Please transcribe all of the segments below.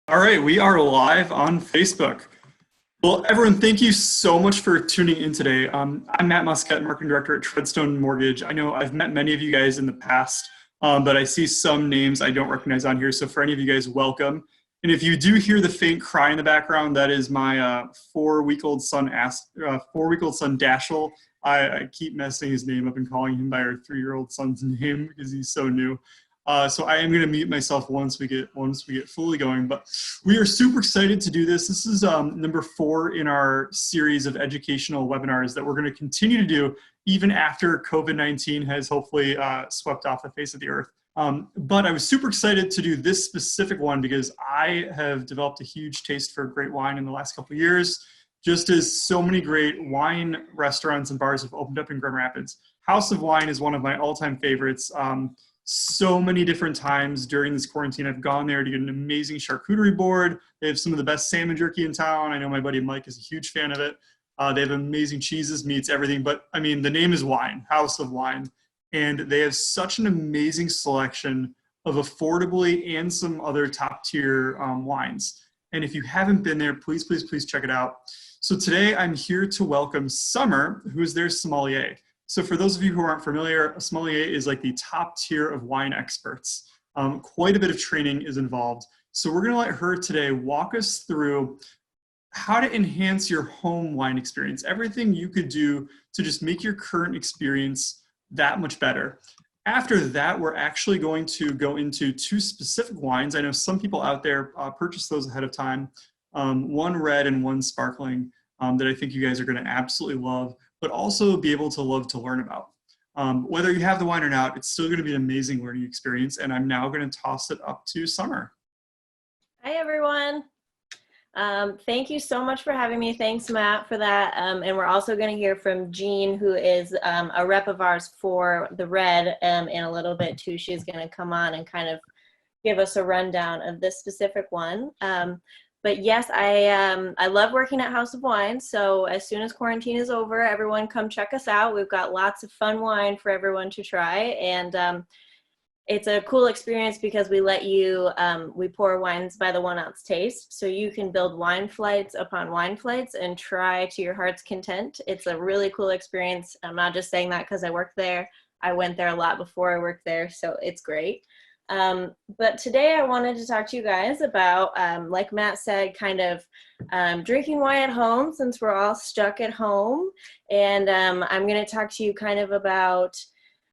All right, we are live on Facebook. Well, everyone, thank you so much for tuning in today. I'm Matt Muscat, Marketing Director at Treadstone Mortgage. I know I've met many of you guys in the past, but I see some names I don't recognize on here. So for any of you guys, welcome. And if you do hear the faint cry in the background, that is my 4-week-old son, 4-week-old son Dashel. I keep messing his name up and calling him by our 3-year-old son's name because he's so new. So I am going to mute myself once we get fully going. But we are super excited to do this. This is number 4 in our series of educational webinars that we're going to continue to do even after COVID-19 has hopefully swept off the face of the earth. But I was super excited to do this specific one because I have developed a huge taste for great wine in the last couple of years, just as so many great wine restaurants and bars have opened up in Grand Rapids. House of Wine is one of my all-time favorites. So many different times during this quarantine, I've gone there to get an amazing charcuterie board. They have some of the best salmon jerky in town. I know my buddy Mike is a huge fan of it. They have amazing cheeses, meats, everything. But I mean, the name is Wine, House of Wine. And they have such an amazing selection of affordably and some other top tier wines. And if you haven't been there, please, please, please check it out. So today I'm here to welcome Summer, who is their sommelier. So for those of you who aren't familiar, a sommelier is like the top tier of wine experts. Quite a bit of training is involved. So we're gonna let her today walk us through how to enhance your home wine experience, everything you could do to just make your current experience that much better. After that, we're actually going to go into 2 specific wines. I know some people out there purchase those ahead of time, one red and one sparkling that I think you guys are gonna absolutely love, but also be able to love to learn about. Whether you have the wine or not, it's still going to be an amazing learning experience. And I'm now going to toss it up to Summer. Hi, everyone. Thank you so much for having me. Thanks, Matt, for that. And we're also going to hear from Jean, who is a rep of ours for the red in a little bit too. She's going to come on and kind of give us a rundown of this specific one. But yes, I love working at House of Wine. So as soon as quarantine is over, everyone come check us out. We've got lots of fun wine for everyone to try. And it's a cool experience because we let you, we pour wines by the 1-ounce taste. So you can build wine flights upon wine flights and try to your heart's content. It's a really cool experience. I'm not just saying that because I work there. I went there a lot before I worked there, so it's great. But today I wanted to talk to you guys about, like Matt said, kind of drinking wine at home since we're all stuck at home. And I'm going to talk to you kind of about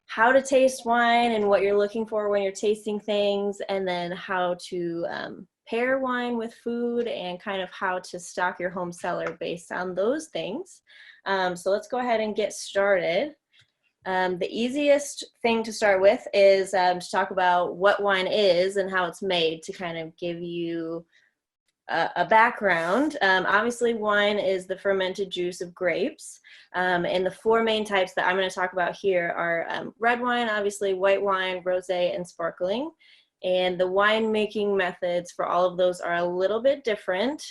how to taste wine and what you're looking for when you're tasting things, and then how to pair wine with food and kind of how to stock your home cellar based on those things. So let's go ahead and get started. The easiest thing to start with is to talk about what wine is and how it's made, to kind of give you a background. Obviously, wine is the fermented juice of grapes. And the 4 main types that I'm going to talk about here are red wine, obviously, white wine, rosé, and sparkling. And the winemaking methods for all of those are a little bit different,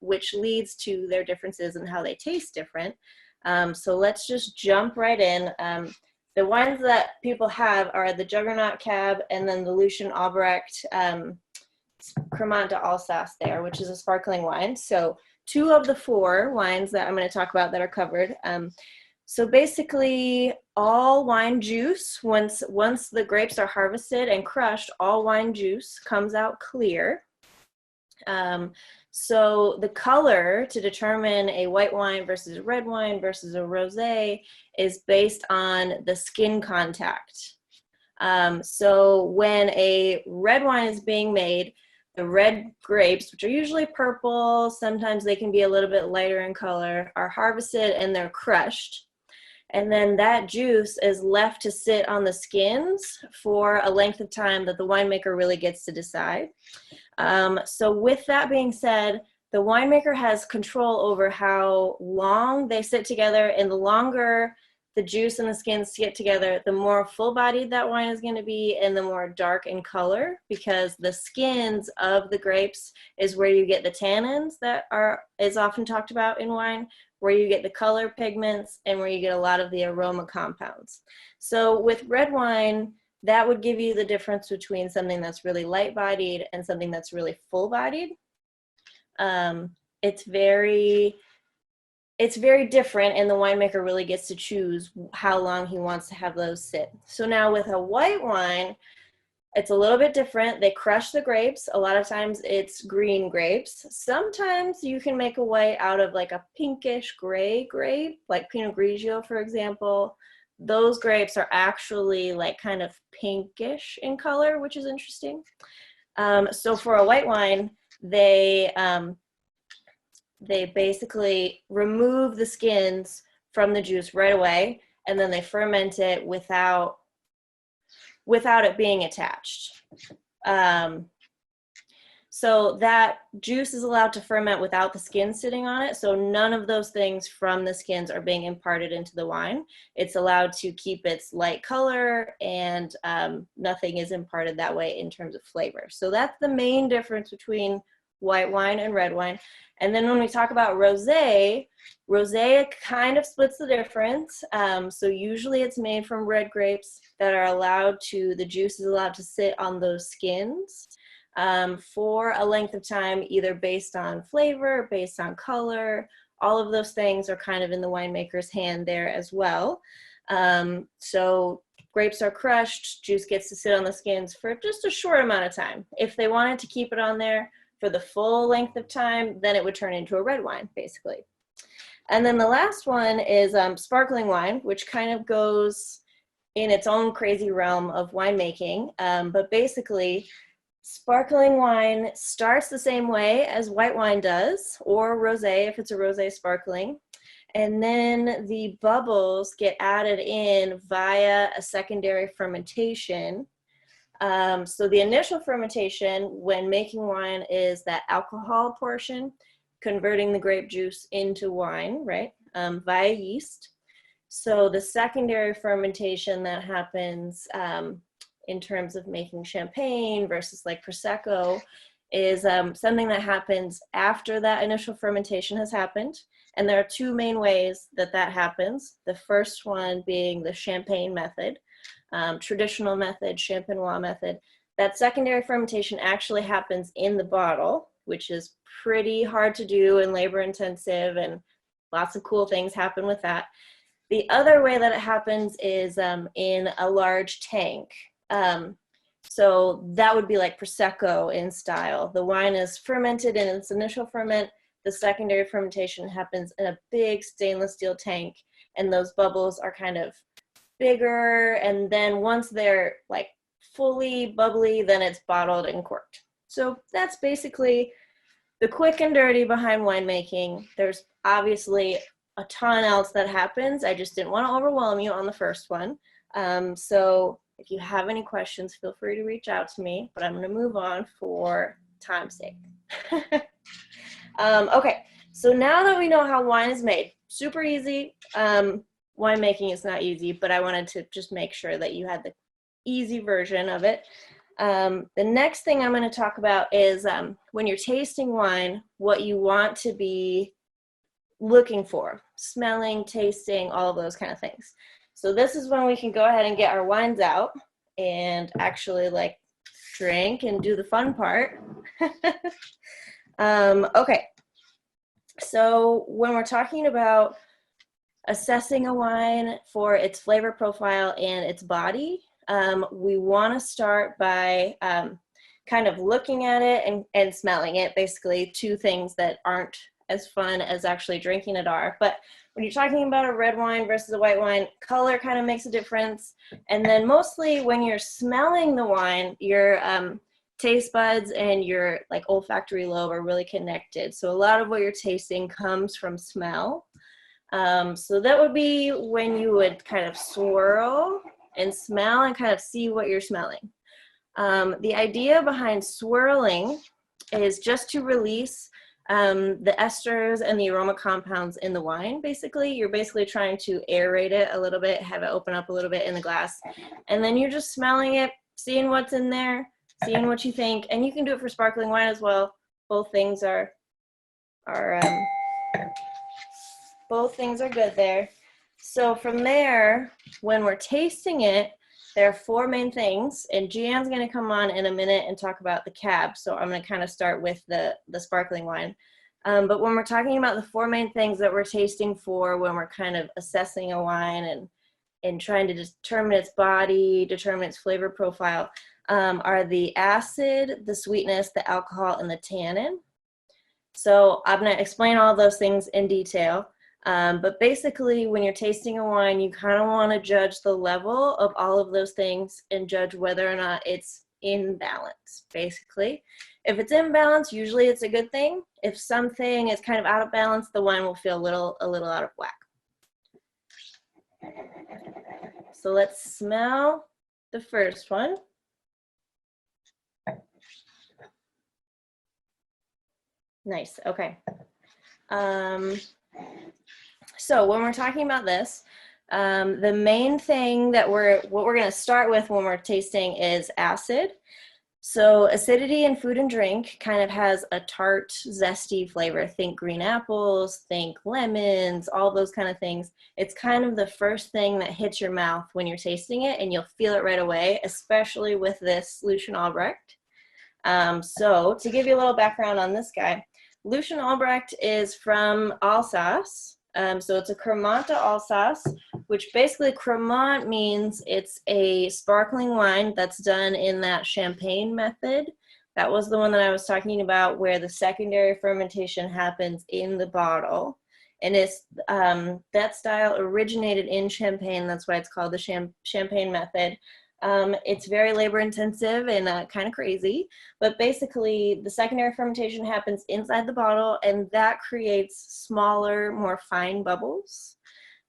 which leads to their differences in how they taste different. So let's just jump right in. The wines that people have are the Juggernaut Cab and then the Lucien Albrecht Cremant d'Alsace there, which is a sparkling wine. So 2 of the 4 wines that I'm going to talk about that are covered. So basically all wine juice, once the grapes are harvested and crushed, all wine juice comes out clear. So the color to determine a white wine versus a red wine versus a rosé is based on the skin contact. So when a red wine is being made, the red grapes, which are usually purple, sometimes they can be a little bit lighter in color, are harvested and they're crushed. And then that juice is left to sit on the skins for a length of time that the winemaker really gets to decide. So with that being said, the winemaker has control over how long they sit together, and the longer the juice and the skins get together, the more full-bodied that wine is going to be and the more dark in color, because the skins of the grapes is where you get the tannins that is often talked about in wine, where you get the color pigments, and where you get a lot of the aroma compounds. So with red wine, that would give you the difference between something that's really light-bodied and something that's really full-bodied. It's very different, and the winemaker really gets to choose how long he wants to have those sit. So now with a white wine, it's a little bit different. They crush the grapes. A lot of times it's green grapes. Sometimes you can make a white out of like a pinkish gray grape, like Pinot Grigio, for example. Those grapes are actually like kind of pinkish in color, which is interesting. So for a white wine, they basically remove the skins from the juice right away, and then they ferment it without it being attached. So that juice is allowed to ferment without the skin sitting on it. So none of those things from the skins are being imparted into the wine. It's allowed to keep its light color, and nothing is imparted that way in terms of flavor. So that's the main difference between white wine and red wine. And then when we talk about rosé kind of splits the difference. So usually it's made from red grapes that are the juice is allowed to sit on those skins for a length of time, either based on flavor, based on color. All of those things are kind of in the winemaker's hand there as well. So grapes are crushed, juice gets to sit on the skins for just a short amount of time. If they wanted to keep it on there for the full length of time, then it would turn into a red wine, basically. And then the last one is sparkling wine, which kind of goes in its own crazy realm of winemaking. But basically, sparkling wine starts the same way as white wine does, or rosé if it's a rosé sparkling. And then the bubbles get added in via a secondary fermentation. So the initial fermentation when making wine is that alcohol portion, converting the grape juice into wine, right, via yeast. So the secondary fermentation that happens in terms of making champagne versus like Prosecco is something that happens after that initial fermentation has happened. And there are two main ways that happens. The first one being the champagne method. Traditional method, champenois method. That secondary fermentation actually happens in the bottle, which is pretty hard to do and labor intensive, and lots of cool things happen with that. The other way that it happens is in a large tank. So that would be like Prosecco in style. The wine is fermented in its initial ferment. The secondary fermentation happens in a big stainless steel tank, and those bubbles are kind of bigger, and then once they're like fully bubbly, then it's bottled and corked. So that's basically the quick and dirty behind winemaking. There's obviously a ton else that happens. I just didn't want to overwhelm you on the first one. So if you have any questions, feel free to reach out to me, but I'm going to move on for time's sake. Okay, so now that we know how wine is made, super easy. Winemaking is not easy, but I wanted to just make sure that you had the easy version of it. The next thing I'm going to talk about is when you're tasting wine, what you want to be looking for, smelling, tasting, all of those kind of things. So this is when we can go ahead and get our wines out and actually like drink and do the fun part. Okay, so when we're talking about assessing a wine for its flavor profile and its body, we want to start by kind of looking at it and smelling it, basically two things that aren't as fun as actually drinking it are. But when you're talking about a red wine versus a white wine, color kind of makes a difference. And then mostly when you're smelling the wine, your taste buds and your like olfactory lobe are really connected. So a lot of what you're tasting comes from smell. So that would be when you would kind of swirl and smell and kind of see what you're smelling. The idea behind swirling is just to release the esters and the aroma compounds in the wine. Basically, you're basically trying to aerate it a little bit, have it open up a little bit in the glass, and then you're just smelling it, seeing what's in there, seeing what you think. And you can do it for sparkling wine as well. Both things are good there. So from there, when we're tasting it, there are four main things, and Gian's going to come on in a minute and talk about the cab. So I'm going to kind of start with the sparkling wine. But when we're talking about the four main things that we're tasting for when we're kind of assessing a wine and trying to determine its body, determine its flavor profile, are the acid, the sweetness, the alcohol, and the tannin. So I'm going to explain all those things in detail. But basically, when you're tasting a wine, you kind of want to judge the level of all of those things and judge whether or not it's in balance, basically. If it's in balance, usually it's a good thing. If something is kind of out of balance, the wine will feel a little out of whack. So let's smell the first one. Nice, okay. So when we're talking about this, the main thing that what we're going to start with when we're tasting is acid. So acidity in food and drink kind of has a tart, zesty flavor. Think green apples, think lemons, all those kind of things. It's kind of the first thing that hits your mouth when you're tasting it, and you'll feel it right away, especially with this Lucien Albrecht. So to give you a little background on this guy, Lucien Albrecht is from Alsace. So it's a Cremant d'Alsace, which basically Cremant means it's a sparkling wine that's done in that champagne method. That was the one that I was talking about, where the secondary fermentation happens in the bottle. And it's that style originated in Champagne. That's why it's called the champagne method. It's very labor intensive and kind of crazy, but basically the secondary fermentation happens inside the bottle, and that creates smaller, more fine bubbles.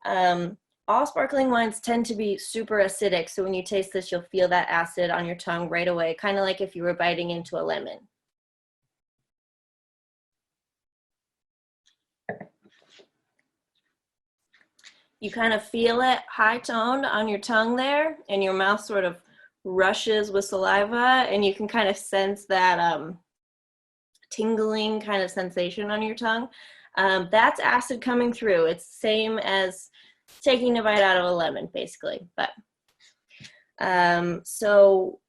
All sparkling wines tend to be super acidic, so when you taste this, you'll feel that acid on your tongue right away, kind of like if you were biting into a lemon. You kind of feel it high-toned on your tongue there, and your mouth sort of rushes with saliva, and you can kind of sense that tingling kind of sensation on your tongue. That's acid coming through. It's the same as taking a bite out of a lemon, basically. But so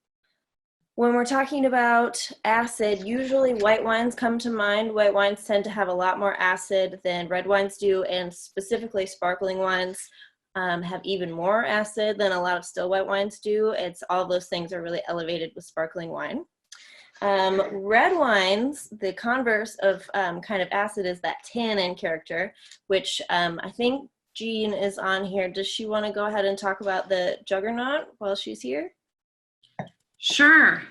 when we're talking about acid, usually white wines come to mind. White wines tend to have a lot more acid than red wines do, and specifically sparkling wines have even more acid than a lot of still white wines do. It's all those things are really elevated with sparkling wine. Red wines, the converse of kind of acid is that tannin character, which I think Jean is on here. Does she want to go ahead and talk about the Juggernaut while she's here? Sure.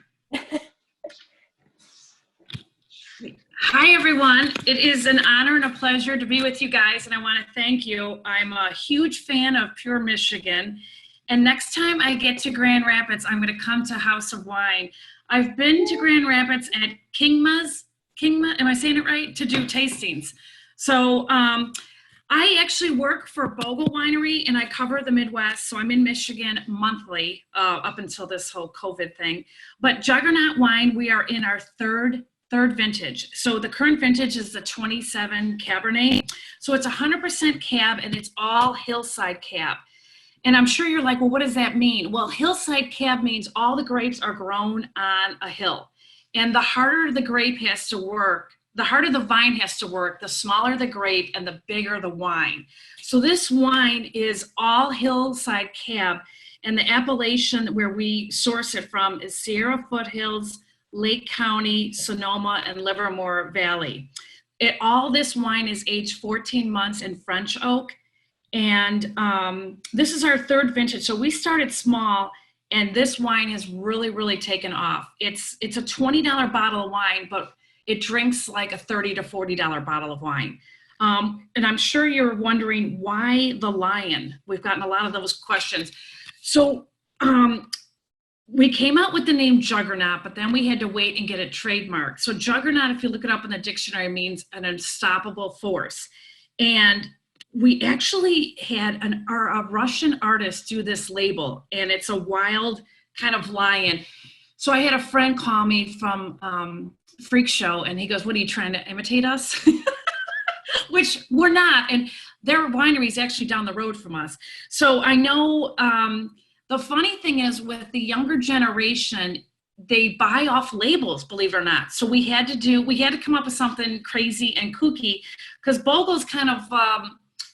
Hi, everyone. It is an honor and a pleasure to be with you guys, and I want to thank you. I'm a huge fan of Pure Michigan, and next time I get to Grand Rapids, I'm going to come to House of Wine. I've been to Grand Rapids at Kingma, am I saying it right, to do tastings. So I actually work for Bogle Winery, and I cover the Midwest, so I'm in Michigan monthly up until this whole COVID thing. But Juggernaut Wine, we are in our third vintage. So the current vintage is the 27 Cabernet. So it's 100% cab, and it's all hillside cab. And I'm sure you're like, well, what does that mean? Well, hillside cab means all the grapes are grown on a hill. And the harder the grape has to work, the harder the vine has to work, the smaller the grape and the bigger the wine. So this wine is all hillside cab, and the appellation where we source it from is Sierra Foothills, Lake County, Sonoma, and Livermore Valley. All this wine is aged 14 months in French oak, and this is our third vintage. So we started small, and this wine has really, really taken off. It's a $20 bottle of wine, but it drinks like a $30 to $40 bottle of wine. And I'm sure you're wondering, why the lion? We've gotten a lot of those questions. So we came out with the name Juggernaut, but then we had to wait and get it trademarked. So Juggernaut, if you look it up in the dictionary, means an unstoppable force. And we actually had a Russian artist do this label, and it's a wild kind of lion. So I had a friend call me from Freak Show, and he goes, what are you trying to imitate us? Which we're not, and their winery is actually down the road from us. So I know The funny thing is with the younger generation, they buy off labels, believe it or not. So we had to come up with something crazy and kooky, because Bogle's kind of,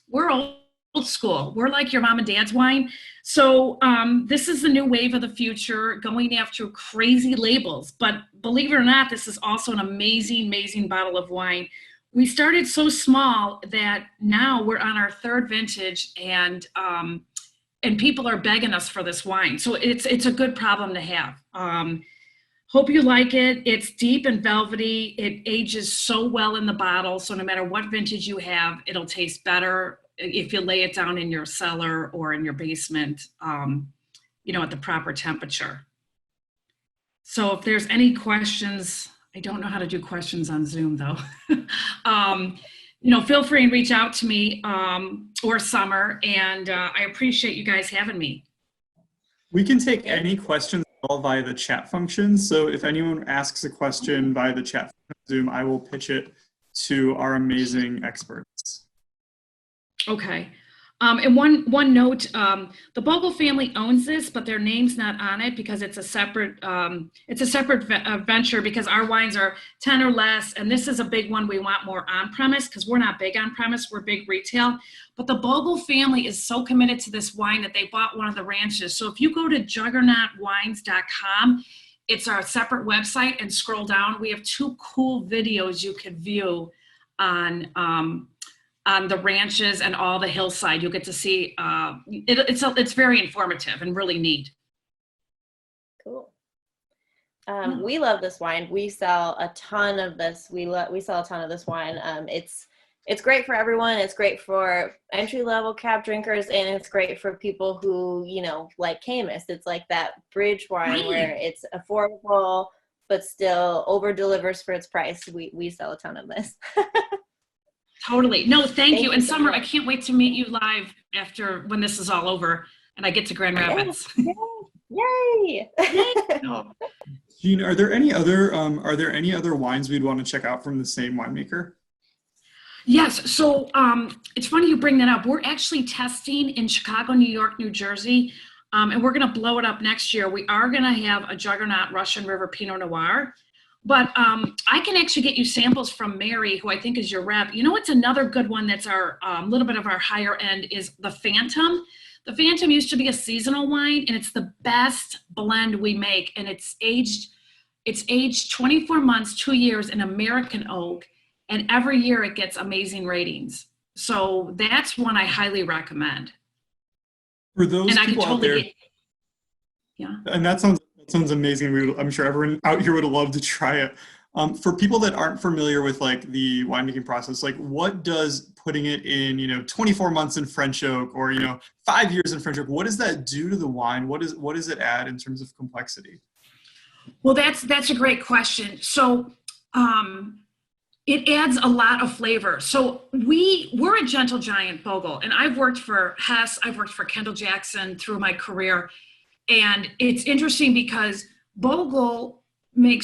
we're old school. We're like your mom and dad's wine. So this is the new wave of the future, going after crazy labels. But believe it or not, this is also an amazing, amazing bottle of wine. We started so small that now we're on our third vintage, and people are begging us for this wine. So it's a good problem to have. Hope you like it. It's deep and velvety. It ages so well in the bottle. So no matter what vintage you have, it'll taste better if you lay it down in your cellar or in your basement, at the proper temperature. So if there's any questions, I don't know how to do questions on Zoom though. Feel free and reach out to me or Summer, and I appreciate you guys having me. We can take any questions all via the chat function. So if anyone asks a question via the chat function on Zoom, I will pitch it to our amazing experts. Okay. And one note, the Bogle family owns this, but their name's not on it because it's a separate venture, because our wines are 10 or less. And this is a big one. We want more on premise, because we're not big on premise. We're big retail. But the Bogle family is so committed to this wine that they bought one of the ranches. So if you go to juggernautwines.com, it's our separate website, and scroll down. We have 2 cool videos you can view on the ranches and all the hillside. You'll get to see, it's very informative and really neat. Cool. We love this wine. We sell a ton of this. We sell a ton of this wine. It's great for everyone. It's great for entry-level cab drinkers, and it's great for people who, like Camus. It's like that bridge wine where it's affordable, but still over-delivers for its price. We sell a ton of this. Totally. No, thank you. And so Summer, much. I can't wait to meet you live when this is all over and I get to Grand Rapids. Yay! Jean, are there any other wines we'd want to check out from the same winemaker? Yes. So it's funny you bring that up. We're actually testing in Chicago, New York, New Jersey, and we're going to blow it up next year. We are going to have a Juggernaut Russian River Pinot Noir. But I can actually get you samples from Mary, who I think is your rep. It's another good one that's our little bit of our higher end is the Phantom. The Phantom used to be a seasonal wine, and it's the best blend we make. And it's aged 24 months, 2 years in American oak, and every year it gets amazing ratings. So that's one I highly recommend. For those and people out there, yeah. And that sounds amazing. I'm sure everyone out here would love to try it. For people that aren't familiar with like the winemaking process, like what does putting it in, 24 months in French oak or, 5 years in French oak, what does that do to the wine? What does it add in terms of complexity? Well, that's a great question. So it adds a lot of flavor. So we're a gentle giant, Bogle, and I've worked for Hess, I've worked for Kendall Jackson through my career. And it's interesting because Bogle we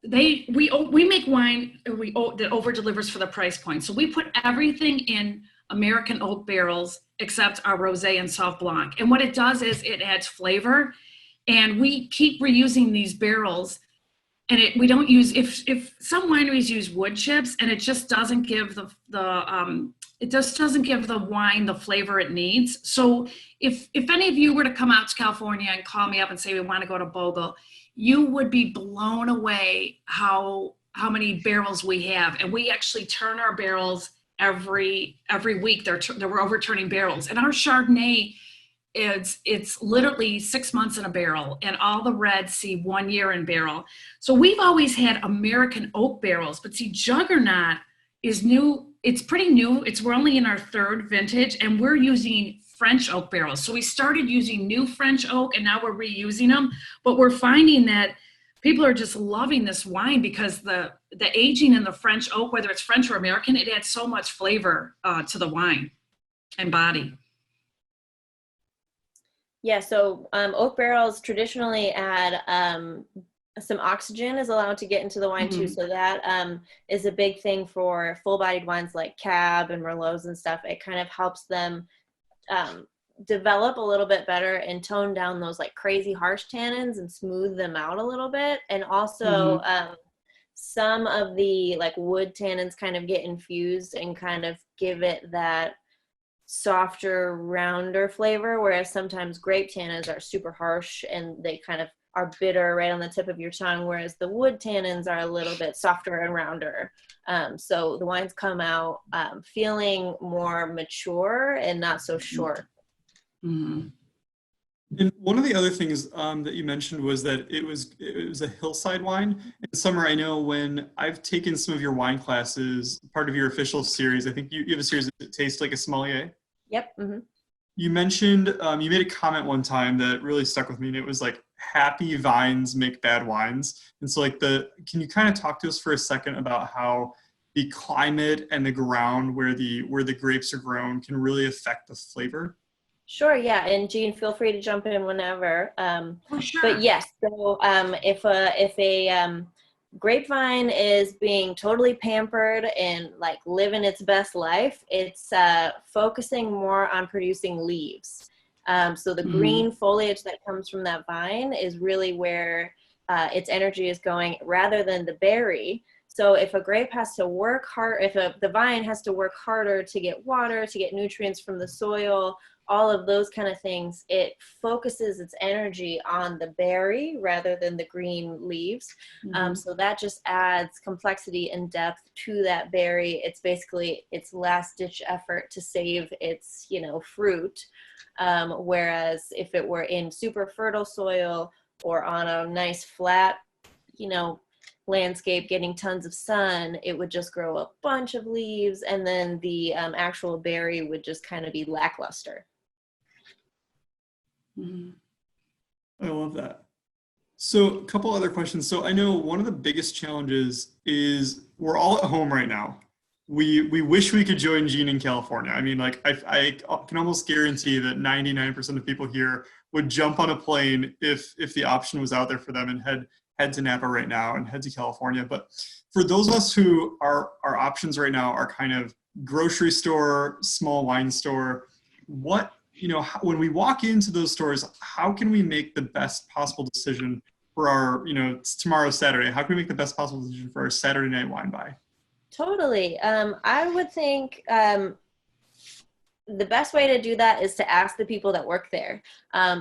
make wine that over delivers for the price point. So we put everything in American oak barrels except our rosé and Sauv Blanc. And what it does is it adds flavor, and we keep reusing these barrels. And we don't use, if some wineries use wood chips, and it just doesn't give it just doesn't give the wine the flavor it needs. So if any of you were to come out to California and call me up and say we want to go to Bogle, you would be blown away how many barrels we have. And we actually turn our barrels every week. We're overturning barrels. And our Chardonnay, it's literally 6 months in a barrel, and all the reds see 1 year in barrel. So we've always had American oak barrels, but see, Juggernaut is new. It's pretty new. We're only in our third vintage, and we're using French oak barrels. So we started using new French oak, and now we're reusing them. But we're finding that people are just loving this wine because the aging in the French oak, whether it's French or American, it adds so much flavor to the wine and body. Yeah, so oak barrels traditionally add some oxygen is allowed to get into the wine too. So that is a big thing for full-bodied wines like Cab and Merlots and stuff. It kind of helps them develop a little bit better and tone down those like crazy harsh tannins and smooth them out a little bit. And also some of the like wood tannins kind of get infused and kind of give it that softer, rounder flavor, whereas sometimes grape tannins are super harsh and they kind of are bitter right on the tip of your tongue, whereas the wood tannins are a little bit softer and rounder. So the wines come out feeling more mature and not so short. And one of the other things that you mentioned was that it was a hillside wine. In summer, I know when I've taken some of your wine classes, part of your official series, I think you have a series that tastes like a sommelier. Yep. You mentioned, you made a comment one time that really stuck with me, and it was like, happy vines make bad wines. And so like can you kind of talk to us for a second about how the climate and the ground where the grapes are grown can really affect the flavor? Sure, yeah, and Jean, feel free to jump in whenever. Sure. But yes, so if a grapevine is being totally pampered and like living its best life, it's focusing more on producing leaves. So the green foliage that comes from that vine is really where its energy is going rather than the berry. So if a grape has to work hard, if the vine has to work harder to get water, to get nutrients from the soil, all of those kind of things, it focuses its energy on the berry rather than the green leaves. So that just adds complexity and depth to that berry. It's basically its last ditch effort to save its, fruit. Whereas if it were in super fertile soil or on a nice flat, landscape getting tons of sun, it would just grow a bunch of leaves, and then the actual berry would just kind of be lackluster. I love that. So a couple other questions. So I know one of the biggest challenges is we're all at home right now. We wish we could join Jean in California. I mean, like I can almost guarantee that 99% of people here would jump on a plane if the option was out there for them and head to Napa right now and head to California. But for those of us who our options right now are kind of grocery store, small wine store, when we walk into those stores, how can we make the best possible decision for our, it's tomorrow's Saturday. How can we make the best possible decision for our Saturday night wine buy? Totally. I would think the best way to do that is to ask the people that work there.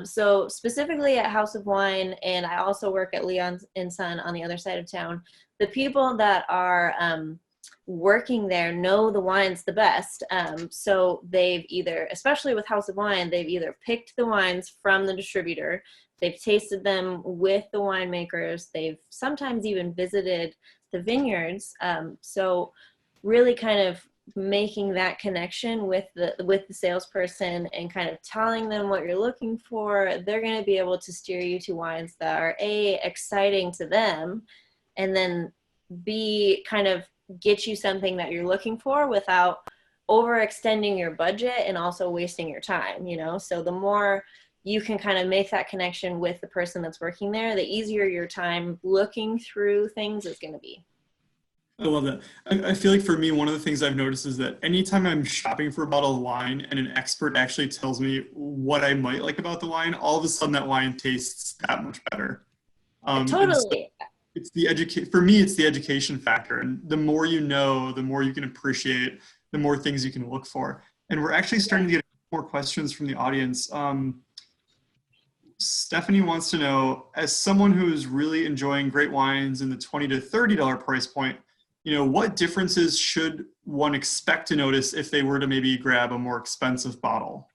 So specifically at House of Wine, and I also work at Leon & Son on the other side of town, the people that are working there know the wines the best. So they've either, especially with House of Wine, they've either picked the wines from the distributor, they've tasted them with the winemakers, they've sometimes even visited the vineyards. So really kind of making that connection with the salesperson and kind of telling them what you're looking for, they're going to be able to steer you to wines that are exciting to them, and then B, kind of get you something that you're looking for without overextending your budget and also wasting your time, So the more you can kind of make that connection with the person that's working there, the easier your time looking through things is going to be. I love that. I feel like for me, one of the things I've noticed is that anytime I'm shopping for a bottle of wine and an expert actually tells me what I might like about the wine, all of a sudden that wine tastes that much better. Totally. For me, it's the education factor. And the more you know, the more you can appreciate, the more things you can look for. And we're actually starting to get more questions from the audience. Stephanie wants to know, as someone who's really enjoying great wines in the $20 to $30 price point, what differences should one expect to notice if they were to maybe grab a more expensive bottle?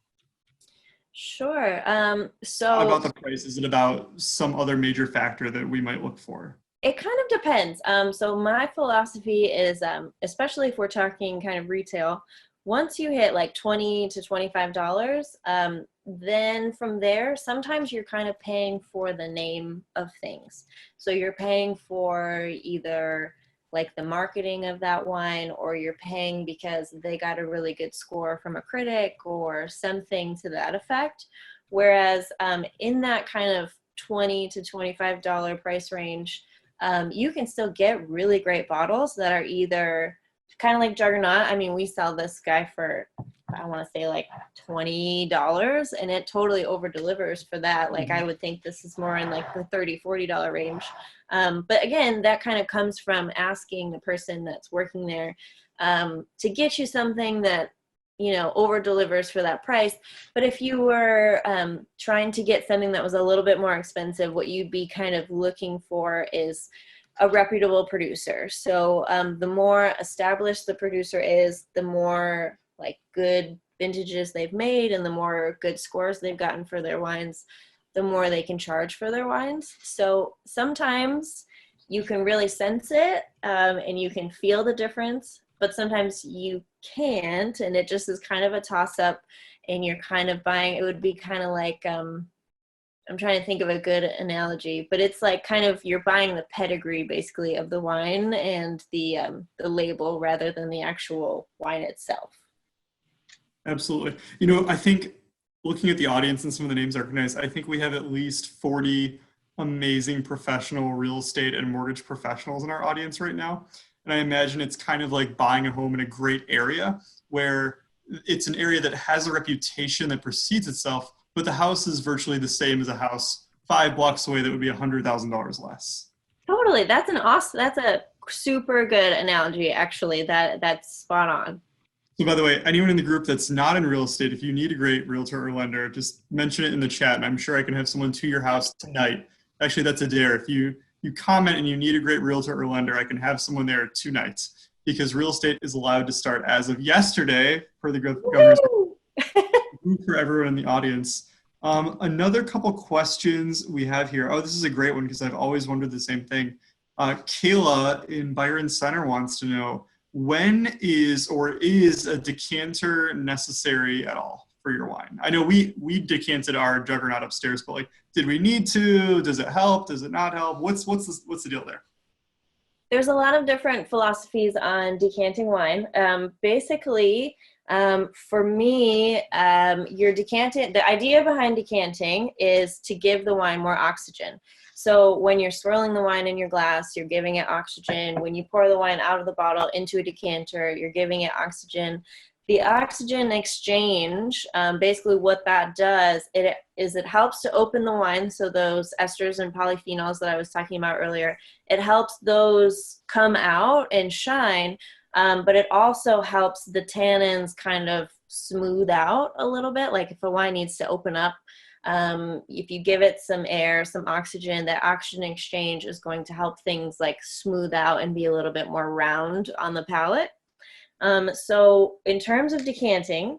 Sure. Not about the price, is it about some other major factor that we might look for? It kind of depends. So my philosophy is, especially if we're talking kind of retail, once you hit like $20 to $25, then from there, sometimes you're kind of paying for the name of things. So you're paying for either like the marketing of that wine, or you're paying because they got a really good score from a critic or something to that effect. Whereas in that kind of $20 to $25 price range, you can still get really great bottles that are either kind of like Juggernaut. I mean, we sell this guy for I want to say like $20, and it totally over delivers for that. Like I would think this is more in like the $30-$40 range. But again, that kind of comes from asking the person that's working there to get you something that, you know, over delivers for that price. But if you were trying to get something that was a little bit more expensive, what you'd be kind of looking for is a reputable producer. So the more established the producer is, the more like good vintages they've made and the more good scores they've gotten for their wines, the more they can charge for their wines. So sometimes you can really sense it and you can feel the difference, but sometimes you can't, and it just is kind of a toss-up, and you're kind of buying, it would be kind of like, I'm trying to think of a good analogy, but it's like kind of you're buying the pedigree basically of the wine and the label rather than the actual wine itself. Absolutely. You know, I think looking at the audience and some of the names I recognize, I think we have at least 40 amazing professional real estate and mortgage professionals in our audience right now. And I imagine it's kind of like buying a home in a great area where it's an area that has a reputation that precedes itself, but the house is virtually the same as a house 5 blocks away that would be $100,000 less. Totally. That's a super good analogy, actually. That's spot on. So by the way, anyone in the group that's not in real estate, if you need a great realtor or lender, just mention it in the chat and I'm sure I can have someone to your house tonight. Actually, that's a dare. If you comment and you need a great realtor or lender, I can have someone there tonight, because real estate is allowed to start as of yesterday per the governor's for everyone in the audience. Another couple questions we have here. Oh, this is a great one because I've always wondered the same thing. Kayla in Byron Center wants to know, when is a decanter necessary at all for your wine? I know we decanted our Juggernaut upstairs, but like, did we need to? Does it help? Does it not help? What's the deal there? There's a lot of different philosophies on decanting wine. Basically, for me, the idea behind decanting is to give the wine more oxygen. So when you're swirling the wine in your glass, you're giving it oxygen. When you pour the wine out of the bottle into a decanter, you're giving it oxygen. The oxygen exchange, basically what that does, it helps to open the wine. So those esters and polyphenols that I was talking about earlier, it helps those come out and shine, but it also helps the tannins kind of smooth out a little bit. Like if a wine needs to open up, if you give it some air, some oxygen, that oxygen exchange is going to help things like smooth out and be a little bit more round on the palate. So in terms of decanting,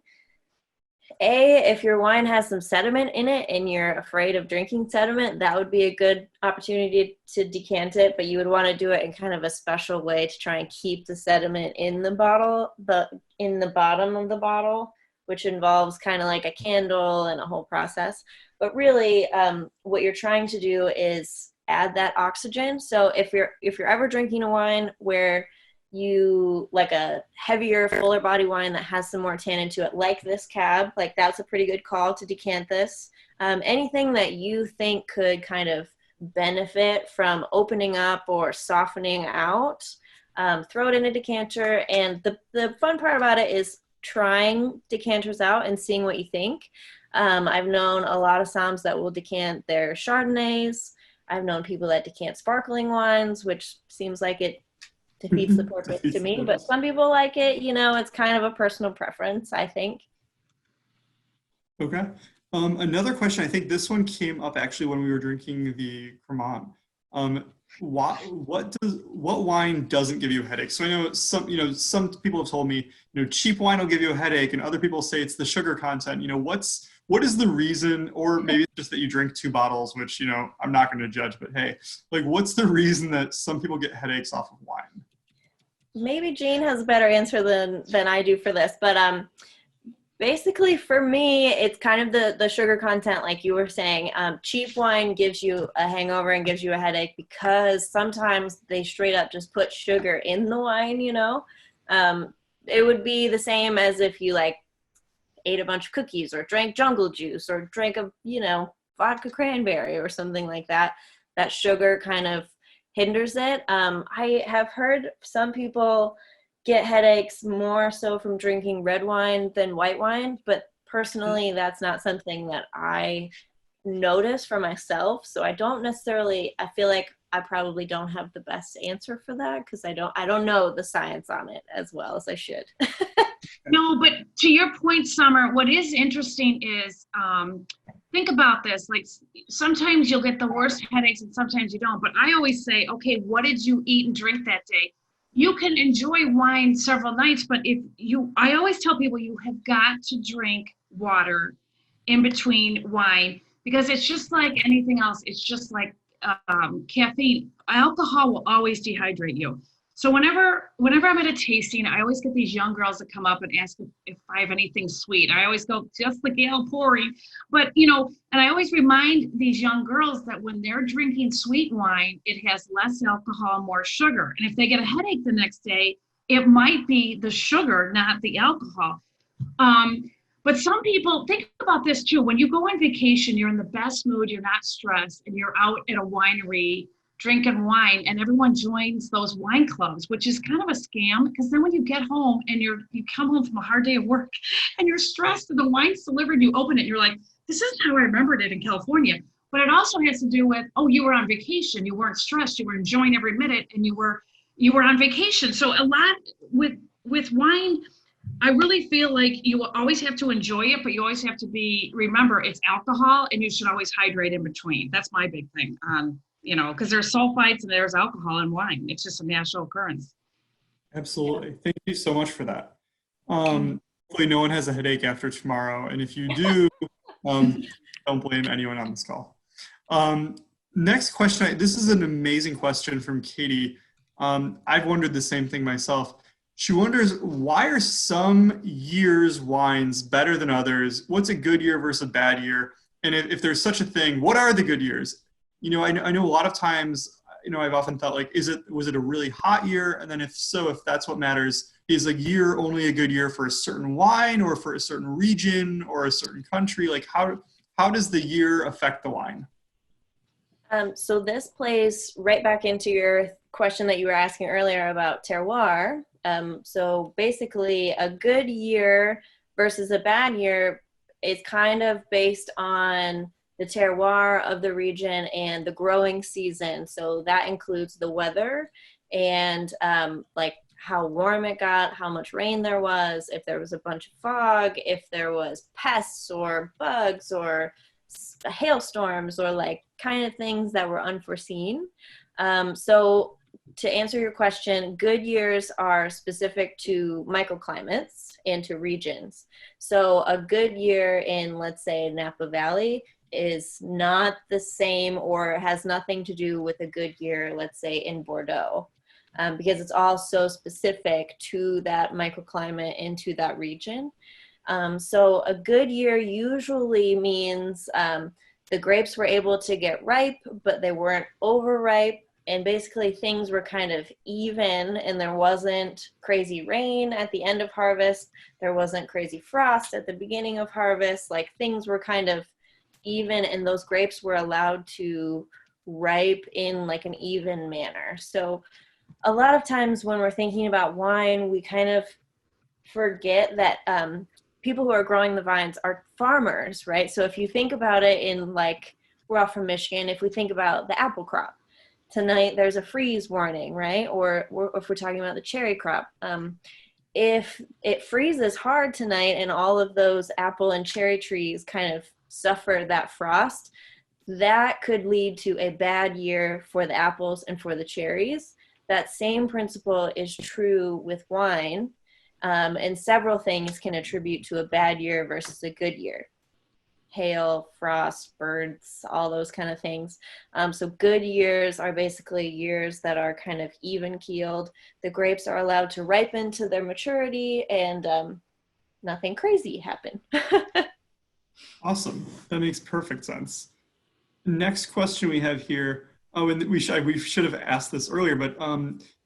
if your wine has some sediment in it and you're afraid of drinking sediment, that would be a good opportunity to decant it, but you would want to do it in kind of a special way to try and keep the sediment in the bottle, in the bottom of the bottle, which involves kind of like a candle and a whole process. But really, what you're trying to do is add that oxygen. So if you're ever drinking a wine where you like a heavier, fuller body wine that has some more tannin to it, like this cab, like that's a pretty good call to decant this. Anything that you think could kind of benefit from opening up or softening out, throw it in a decanter. And the fun part about it is trying decanters out and seeing what you think. I've known a lot of somms that will decant their Chardonnays. I've known people that decant sparkling wines, which seems like it defeats the purpose to me, but some people like it. You know, it's kind of a personal preference, I think. Okay. Another question, I think this one came up actually when we were drinking the Cremant. What wine doesn't give you a headache? So I know some people have told me, cheap wine will give you a headache, and other people say it's the sugar content. What is the reason, or maybe it's just that you drink 2 bottles, which, I'm not going to judge, but hey, like, what's the reason that some people get headaches off of wine? Maybe Jean has a better answer than I do for this, but basically for me, it's kind of the sugar content, like you were saying. Cheap wine gives you a hangover and gives you a headache because sometimes they straight up just put sugar in the wine, It would be the same as if you ate a bunch of cookies or drank jungle juice or drank a, vodka cranberry or something like that. That sugar kind of hinders it. I have heard some people get headaches more so from drinking red wine than white wine, but personally, that's not something that I notice for myself. So I don't necessarily, I feel like I probably don't have the best answer for that because I don't know the science on it as well as I should. No, but to your point, Summer, what is interesting is, think about this, like sometimes you'll get the worst headaches and sometimes you don't, but I always say, okay, what did you eat and drink that day? You can enjoy wine several nights, but I always tell people you have got to drink water in between wine because it's just like anything else. It's just like caffeine. Alcohol will always dehydrate you. So whenever I'm at a tasting, I always get these young girls that come up and ask if I have anything sweet. I always go, just the Gale pouring. But, and I always remind these young girls that when they're drinking sweet wine, it has less alcohol, more sugar. And if they get a headache the next day, it might be the sugar, not the alcohol. But some people, think about this too. When you go on vacation, you're in the best mood, you're not stressed, and you're out at a winery drinking wine, and everyone joins those wine clubs, which is kind of a scam because then when you get home and you come home from a hard day of work and you're stressed and the wine's delivered, you open it and you're like, this isn't how I remembered it in California. But it also has to do with, you were on vacation, you weren't stressed, you were enjoying every minute, and you were on vacation. So a lot with wine, I really feel like you will always have to enjoy it, but you always have to remember it's alcohol and you should always hydrate in between. That's my big thing. Because there's sulfites and there's alcohol in wine. It's just a natural occurrence. Absolutely. Thank you so much for that. Hopefully no one has a headache after tomorrow. And if you do, don't blame anyone on this call. Next question. This is an amazing question from Katie. I've wondered the same thing myself. She wonders, why are some years' wines better than others? What's a good year versus a bad year? And if there's such a thing, what are the good years? I know a lot of times, I've often thought like, was it a really hot year? And then if that's what matters, is a year only a good year for a certain wine or for a certain region or a certain country? Like how does the year affect the wine? So this plays right back into your question that you were asking earlier about terroir. So basically a good year versus a bad year is kind of based on the terroir of the region and the growing season. So that includes the weather and like how warm it got, how much rain there was, if there was a bunch of fog, if there was pests or bugs or hailstorms or like kind of things that were unforeseen. So to answer your question, good years are specific to microclimates and to regions. So a good year in, let's say, Napa Valley is not the same or has nothing to do with a good year, let's say, in Bordeaux, because it's all so specific to that microclimate and to that region. So a good year usually means the grapes were able to get ripe, but they weren't overripe. And basically things were kind of even and there wasn't crazy rain at the end of harvest. There wasn't crazy frost at the beginning of harvest. Like things were kind of even and those grapes were allowed to ripe in like an even manner. So a lot of times when we're thinking about wine, we kind of forget that people who are growing the vines are farmers, right? So if you think about it in like, we're all from Michigan, if we think about the apple crop, tonight there's a freeze warning, right? Or if we're talking about the cherry crop, if it freezes hard tonight and all of those apple and cherry trees kind of suffer that frost, that could lead to a bad year for the apples and for the cherries. That same principle is true with wine, and several things can attribute to a bad year versus a good year. Hail, frost, birds, all those kind of things. So good years are basically years that are kind of even keeled. The grapes are allowed to ripen to their maturity and nothing crazy happen. Awesome. That makes perfect sense. Next question we have here. Oh, and we should have asked this earlier, but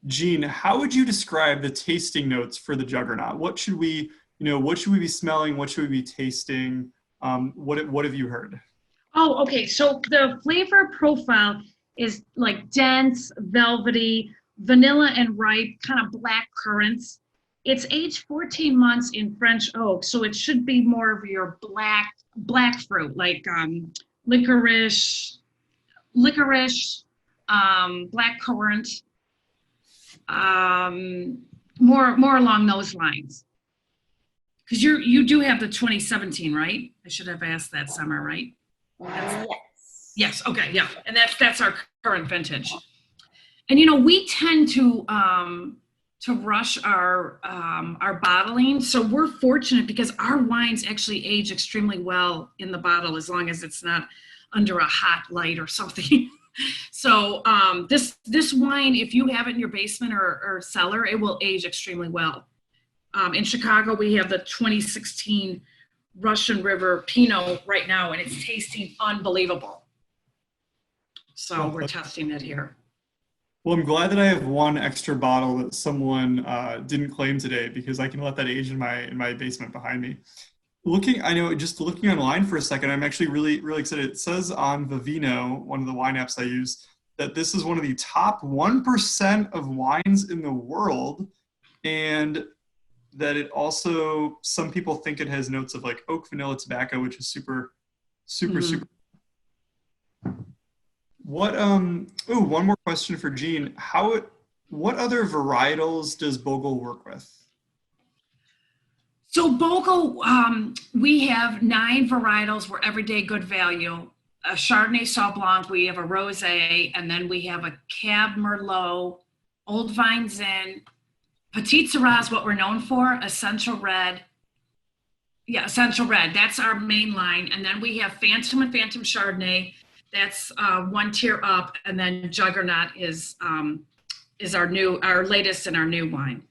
Jean, how would you describe the tasting notes for the Juggernaut? What should we be smelling? What should we be tasting? What have you heard? Oh, okay. So the flavor profile is like dense, velvety, vanilla and ripe, kind of black currants. It's aged 14 months in French oak, so it should be more of your black fruit, like licorice, black currant, more along those lines. Because you do have the 2017, right? I should have asked that summer, right? Yes. Yes. Okay. Yeah, and that's our current vintage. And we tend to rush our bottling, so we're fortunate because our wines actually age extremely well in the bottle as long as it's not under a hot light or something. So this wine, if you have it in your basement or cellar, it will age extremely well. In Chicago, we have the 2016 Russian River Pinot right now, and it's tasting unbelievable. So we're testing it here. Well, I'm glad that I have one extra bottle that someone didn't claim today, because I can let that age in my basement behind me. Just looking online for a second, I'm actually really excited. It says on Vivino, one of the wine apps I use, that this is one of the top 1% of wines in the world, and that it also, some people think it has notes of like oak, vanilla, tobacco, which is super. One more question for Jean. What other varietals does Bogle work with? So Bogle, we have 9 varietals. We're everyday good value. A Chardonnay Sauv Blanc, we have a Rosé, and then we have a Cab Merlot, Old Vine Zin, Petite Syrah is what we're known for, Essential Red. Yeah, Essential Red, that's our main line. And then we have Phantom and Phantom Chardonnay. That's one tier up, and then Juggernaut is our latest and our new wine.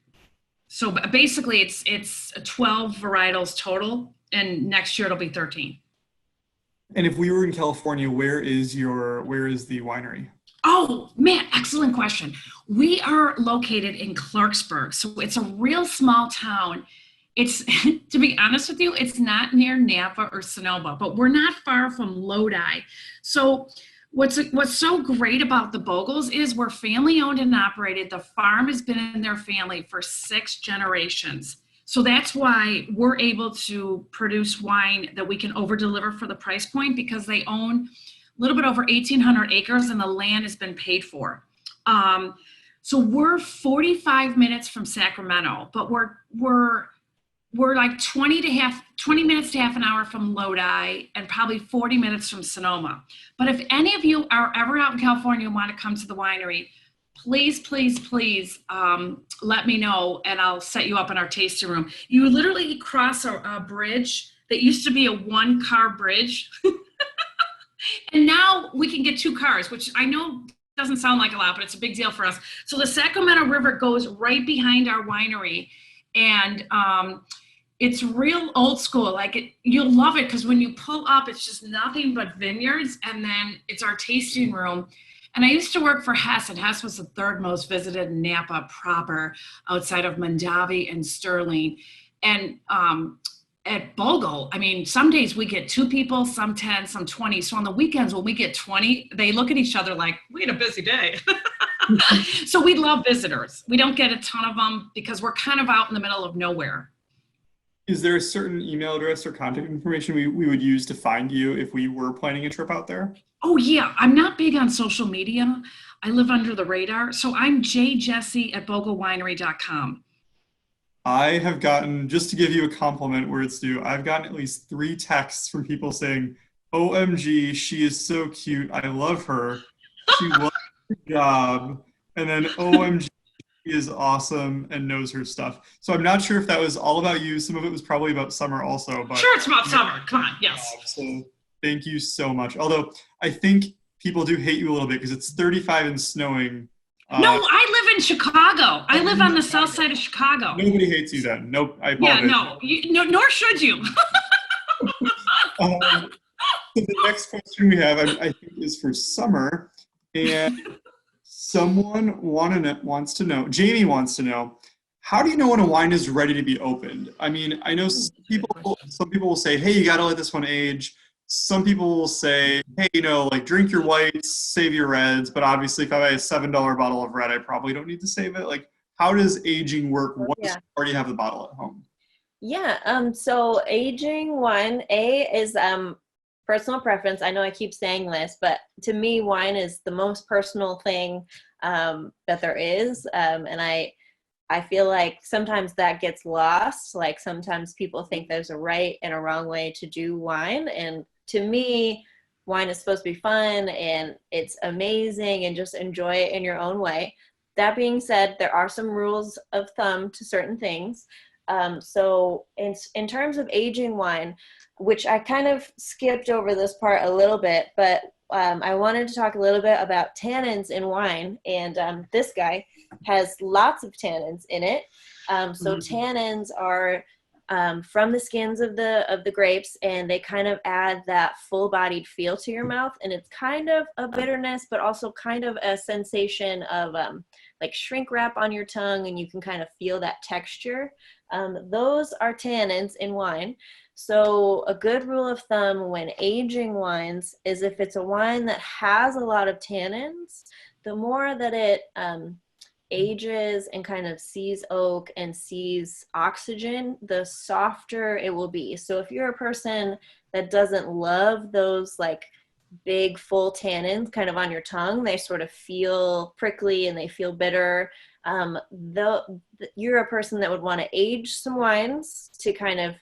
So basically, it's 12 varietals total, and next year it'll be 13. And if we were in California, where is the winery? Oh man, excellent question. We are located in Clarksburg, so it's a real small town. It's, to be honest with you, it's not near Napa or Sonoma, but we're not far from Lodi. So what's so great about the Bogles is we're family owned and operated. The farm has been in their family for 6 generations. So that's why we're able to produce wine that we can over deliver for the price point, because they own a little bit over 1,800 acres and the land has been paid for. So we're 45 minutes from Sacramento, but we're like 20 minutes to half an hour from Lodi and probably 40 minutes from Sonoma. But if any of you are ever out in California and want to come to the winery, please let me know and I'll set you up in our tasting room. You literally cross a bridge that used to be a 1-car bridge. And now we can get 2 cars, which I know doesn't sound like a lot, but it's a big deal for us. So the Sacramento River goes right behind our winery, and it's real old school. Like you'll love it, because when you pull up, it's just nothing but vineyards, and then it's our tasting room. And I used to work for Hess, and Hess was the 3rd most visited Napa proper outside of Mondavi and Sterling. And at Bogle, I mean, some days we get 2 people, some 10, some 20. So on the weekends when we get 20, they look at each other like, we had a busy day. So we love visitors. We don't get a ton of them because we're kind of out in the middle of nowhere. Is there a certain email address or contact information we would use to find you if we were planning a trip out there? Oh yeah, I'm not big on social media. I live under the radar. So I'm jjessie@boglewinery.com. I have gotten, just to give you a compliment where it's due, I've gotten at least 3 texts from people saying, OMG, she is so cute. I love her. She loves her job. And then OMG, she is awesome and knows her stuff. So I'm not sure if that was all about you. Some of it was probably about Summer also. But sure, it's about Summer. Come on, yes. So thank you so much. Although I think people do hate you a little bit because it's 35 and snowing. No, I live in Chicago. I live on the south side of Chicago. Nobody hates you then. Nope, I apologize. Yeah, no, nor should you. So the next question we have, I think, is for Summer. And someone wants to know, Jamie wants to know, how do you know when a wine is ready to be opened? I mean, I know some people will say, hey, you got to let this one age. Some people will say, hey, like drink your whites, save your reds. But obviously, if I buy a $7 bottle of red, I probably don't need to save it. Like, how does aging work once Yeah. you already have the bottle at home? Yeah, so aging wine, is personal preference. I know I keep saying this, but to me, wine is the most personal thing that there is. And I feel like sometimes that gets lost. Like sometimes people think there's a right and a wrong way to do wine. And to me, wine is supposed to be fun and it's amazing and just enjoy it in your own way. That being said, there are some rules of thumb to certain things. So in terms of aging wine, which I kind of skipped over this part a little bit, but I wanted to talk a little bit about tannins in wine. And this guy has lots of tannins in it. So tannins are from the skins of the grapes, and they kind of add that full-bodied feel to your mouth. And it's kind of a bitterness, but also kind of a sensation of like shrink wrap on your tongue, and you can kind of feel that texture. Those are tannins in wine. So a good rule of thumb when aging wines is if it's a wine that has a lot of tannins, the more that it ages and kind of sees oak and sees oxygen, the softer it will be. So if you're a person that doesn't love those like big full tannins kind of on your tongue, they sort of feel prickly and they feel bitter, you're a person that would want to age some wines to kind of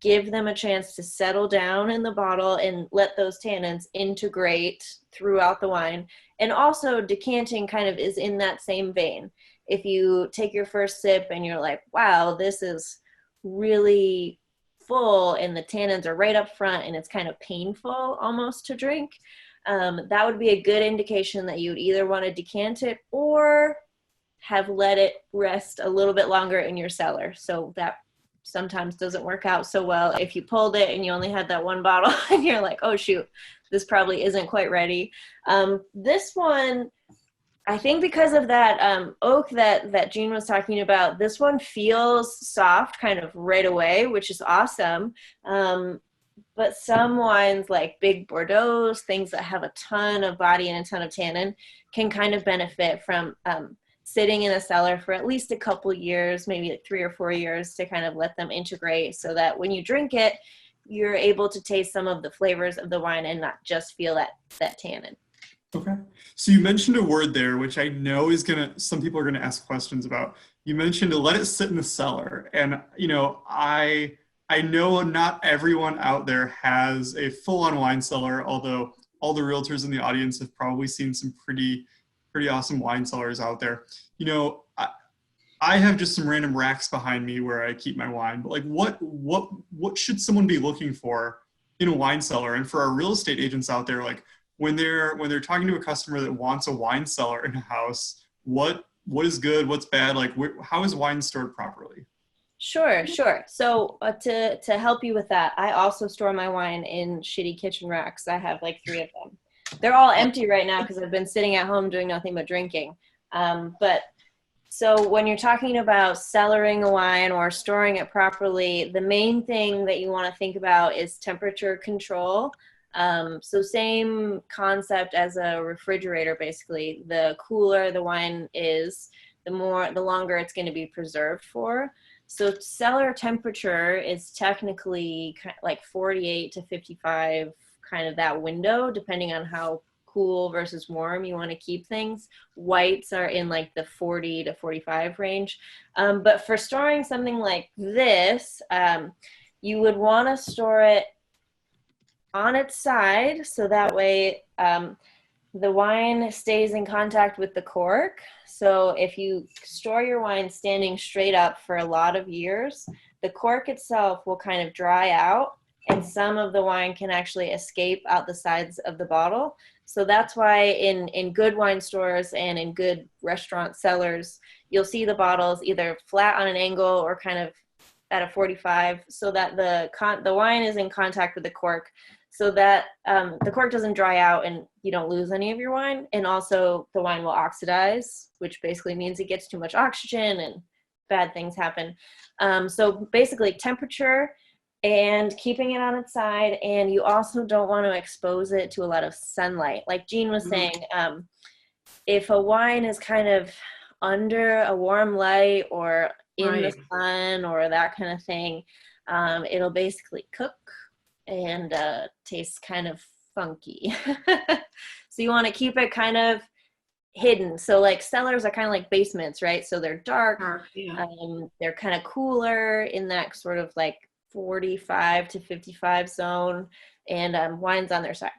give them a chance to settle down in the bottle and let those tannins integrate throughout the wine. And also decanting kind of is in that same vein. If you take your first sip and you're like, wow, this is really full and the tannins are right up front and it's kind of painful almost to drink, that would be a good indication that you would either want to decant it or have let it rest a little bit longer in your cellar. So that sometimes doesn't work out so well if you pulled it and you only had that one bottle and you're like, oh shoot, this probably isn't quite ready. This one, I think because of that oak that Jean was talking about, this one feels soft kind of right away, which is awesome. But some wines like big Bordeaux, things that have a ton of body and a ton of tannin, can kind of benefit from sitting in a cellar for at least a couple years, maybe like 3 or 4 years, to kind of let them integrate so that when you drink it, you're able to taste some of the flavors of the wine and not just feel that tannin. Okay. So you mentioned a word there, which I know is some people are gonna ask questions about. You mentioned to let it sit in the cellar. And, you know, I know not everyone out there has a full-on wine cellar, although all the realtors in the audience have probably seen some pretty awesome wine cellars out there. You know, I have just some random racks behind me where I keep my wine, but like what should someone be looking for in a wine cellar? And for our real estate agents out there, like when they're talking to a customer that wants a wine cellar in a house, what is good, what's bad, like how is wine stored properly? Sure. So to help you with that, I also store my wine in shitty kitchen racks. I have like 3 of them. They're all empty right now because I've been sitting at home doing nothing but drinking. But so when you're talking about cellaring a wine or storing it properly, the main thing that you want to think about is temperature control. So same concept as a refrigerator, basically. The cooler the wine is, the longer it's going to be preserved for. So cellar temperature is technically like 48 to 55, kind of that window, depending on how cool versus warm you want to keep things. Whites are in like the 40 to 45 range. But for storing something like this, you would want to store it on its side, so that way the wine stays in contact with the cork. So if you store your wine standing straight up for a lot of years, the cork itself will kind of dry out and some of the wine can actually escape out the sides of the bottle. So that's why in good wine stores and in good restaurant cellars, you'll see the bottles either flat on an angle or kind of at a 45, so that the wine is in contact with the cork, so that the cork doesn't dry out and you don't lose any of your wine. And also the wine will oxidize, which basically means it gets too much oxygen and bad things happen. So basically temperature and keeping it on its side. And you also don't want to expose it to a lot of sunlight. Like Jean was saying, if a wine is kind of under a warm light or in the Right. sun or that kind of thing, it'll basically cook and taste kind of funky. So you want to keep it kind of hidden. So like cellars are kind of like basements, right? So they're dark. Yeah. They're kind of cooler in that sort of like 45 to 55 zone, and wine's on their side.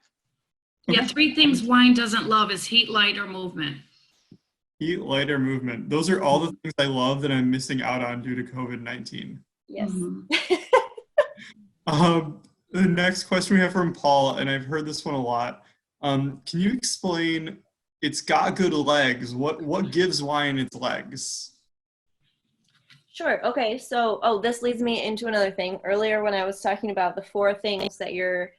Yeah, 3 things wine doesn't love is heat, light, or movement. Heat, light, or movement. Those are all the things I love that I'm missing out on due to COVID-19. Yes. The next question we have from Paul, and I've heard this one a lot. Can you explain, it's got good legs. What gives wine its legs? Sure. Okay. So, this leads me into another thing. Earlier, when I was talking about the 4 things that you're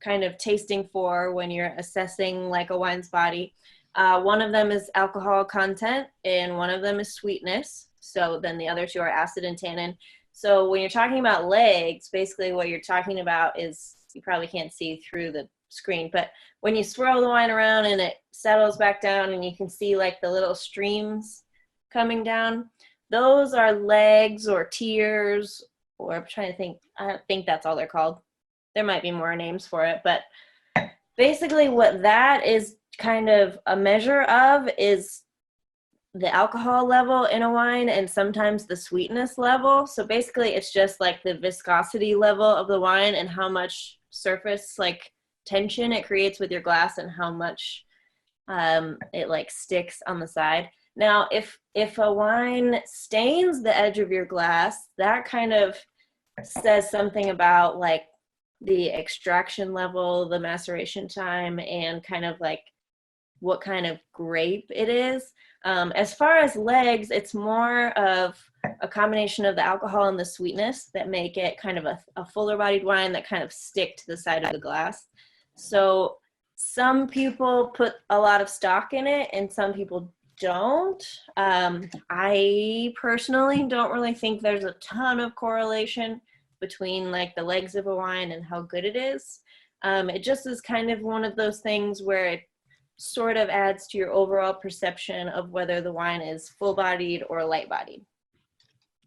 kind of tasting for when you're assessing like a wine's body, one of them is alcohol content, and one of them is sweetness. So then the other 2 are acid and tannin. So when you're talking about legs, basically what you're talking about is, you probably can't see through the screen, but when you swirl the wine around and it settles back down and you can see like the little streams coming down, those are legs or tears, or I'm trying to think, I don't think that's all they're called. There might be more names for it, but basically what that is kind of a measure of is the alcohol level in a wine and sometimes the sweetness level. So basically it's just like the viscosity level of the wine and how much surface like tension it creates with your glass and how much it like sticks on the side. Now, if a wine stains the edge of your glass, that kind of says something about like the extraction level, the maceration time, and kind of like what kind of grape it is. As far as legs, it's more of a combination of the alcohol and the sweetness that make it kind of a fuller bodied wine that kind of stick to the side of the glass. So some people put a lot of stock in it and some people don't. I personally don't really think there's a ton of correlation between like the legs of a wine and how good it is. It just is kind of one of those things where it sort of adds to your overall perception of whether the wine is full-bodied or light-bodied.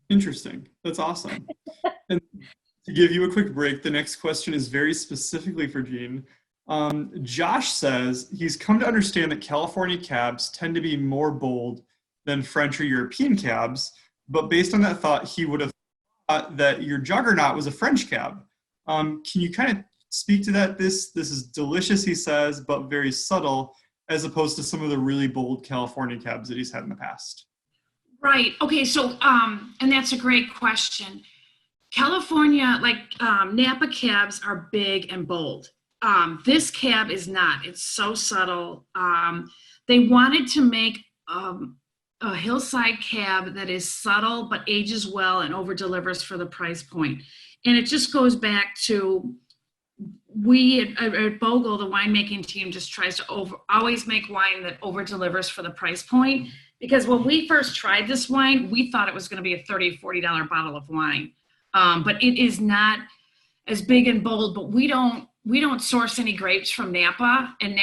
Interesting. That's awesome. And to give you a quick break, the next question is very specifically for Jean. Josh says he's come to understand that California cabs tend to be more bold than French or European cabs, but based on that thought, he would have thought that your Juggernaut was a French cab. Can you kind of speak to that? This is delicious, he says, but very subtle, as opposed to some of the really bold California cabs that he's had in the past. Right. Okay. So, and that's a great question. California, like Napa cabs are big and bold. This cab is not. It's so subtle. They wanted to make a hillside cab that is subtle but ages well and over delivers for the price point. And it just goes back to we at Bogle, the winemaking team, just tries to always make wine that over delivers for the price point. Because when we first tried this wine, we thought it was going to be a $30, $40 bottle of wine. But it is not as big and bold, but we don't source any grapes from Napa, and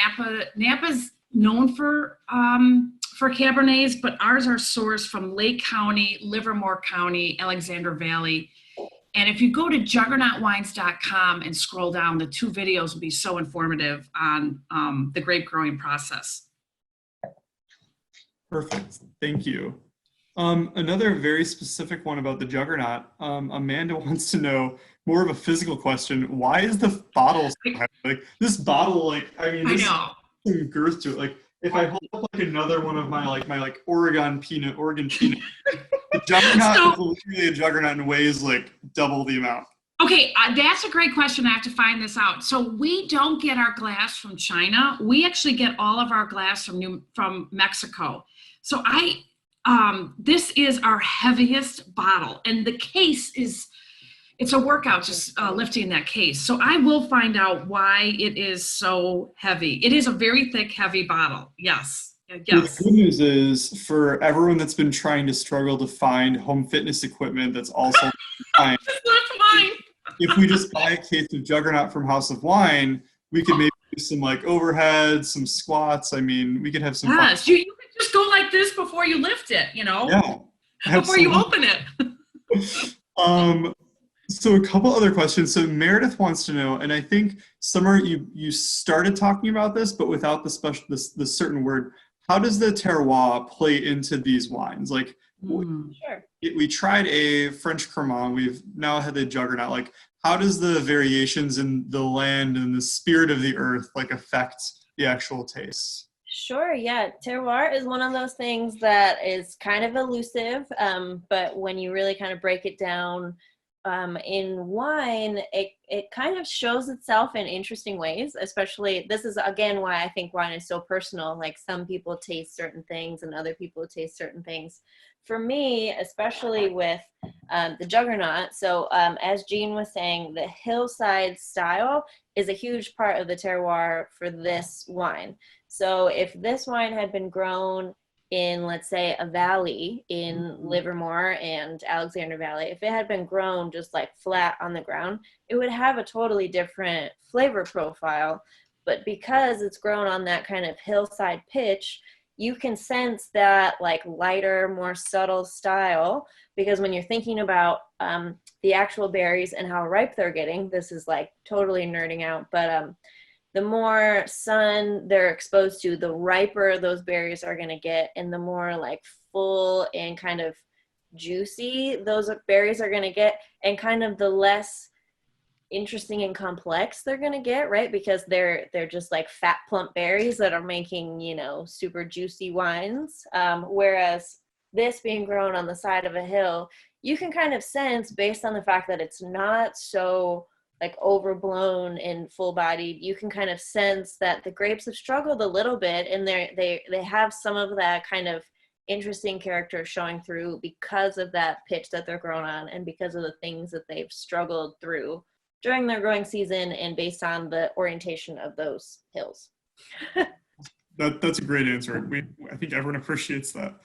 Napa's known for Cabernets, but ours are sourced from Lake County, Livermore County, Alexander Valley. And if you go to juggernautwines.com and scroll down, the 2 videos will be so informative on the grape growing process. Perfect. Thank you. Another very specific one about the Juggernaut. Amanda wants to know more of a physical question. Why is the bottle so heavy? Like this bottle, like I know. Some girth to it. Like if I hold up like another one of my Oregon peanut, the Juggernaut is literally a Juggernaut and weighs like double the amount. Okay, that's a great question. I have to find this out. So we don't get our glass from China. We actually get all of our glass from Mexico. So this is our heaviest bottle, and the case it's a workout just lifting that case. So I will find out why it is so heavy. It is a very thick, heavy bottle. Yes. Yes. The good news is for everyone that's been trying to struggle to find home fitness equipment that's also fine. If we just buy a case of Juggernaut from House of Wine, we could maybe do some like overheads, some squats. I mean, we could have some. Yes, you could just go like this before you lift it, you know, Yeah, before you absolutely. open it. So a couple other questions. So Meredith wants to know, and I think Summer, you started talking about this, but without the special the certain word. How does the terroir play into these wines? Like Sure. we tried a French Cremant. We've now had the Juggernaut. Like, how does the variations in the land and the spirit of the earth like affect the actual taste? Sure, yeah. Terroir is one of those things that is kind of elusive, but when you really kind of break it down in wine, it kind of shows itself in interesting ways, especially, this is again why I think wine is so personal. Like some people taste certain things and other people taste certain things. For me, especially with the Juggernaut, so as Jean was saying, the hillside style is a huge part of the terroir for this wine. So if this wine had been grown in, let's say, a valley in Livermore and Alexander Valley, if it had been grown just like flat on the ground, it would have a totally different flavor profile. But because it's grown on that kind of hillside pitch, you can sense that like lighter, more subtle style, because when you're thinking about the actual berries and how ripe they're getting, this is like totally nerding out, but the more sun they're exposed to, the riper those berries are going to get, and the more like full and kind of juicy those berries are going to get, and kind of the less interesting and complex they're going to get, right? Because they're just like fat plump berries that are making, you know, super juicy wines. Whereas this being grown on the side of a hill, you can kind of sense, based on the fact that it's not so like overblown and full bodied, you can kind of sense that the grapes have struggled a little bit, and they have some of that kind of interesting character showing through because of that pitch that they're grown on, and because of the things that they've struggled through during their growing season, and based on the orientation of those hills. That's a great answer. I think everyone appreciates that.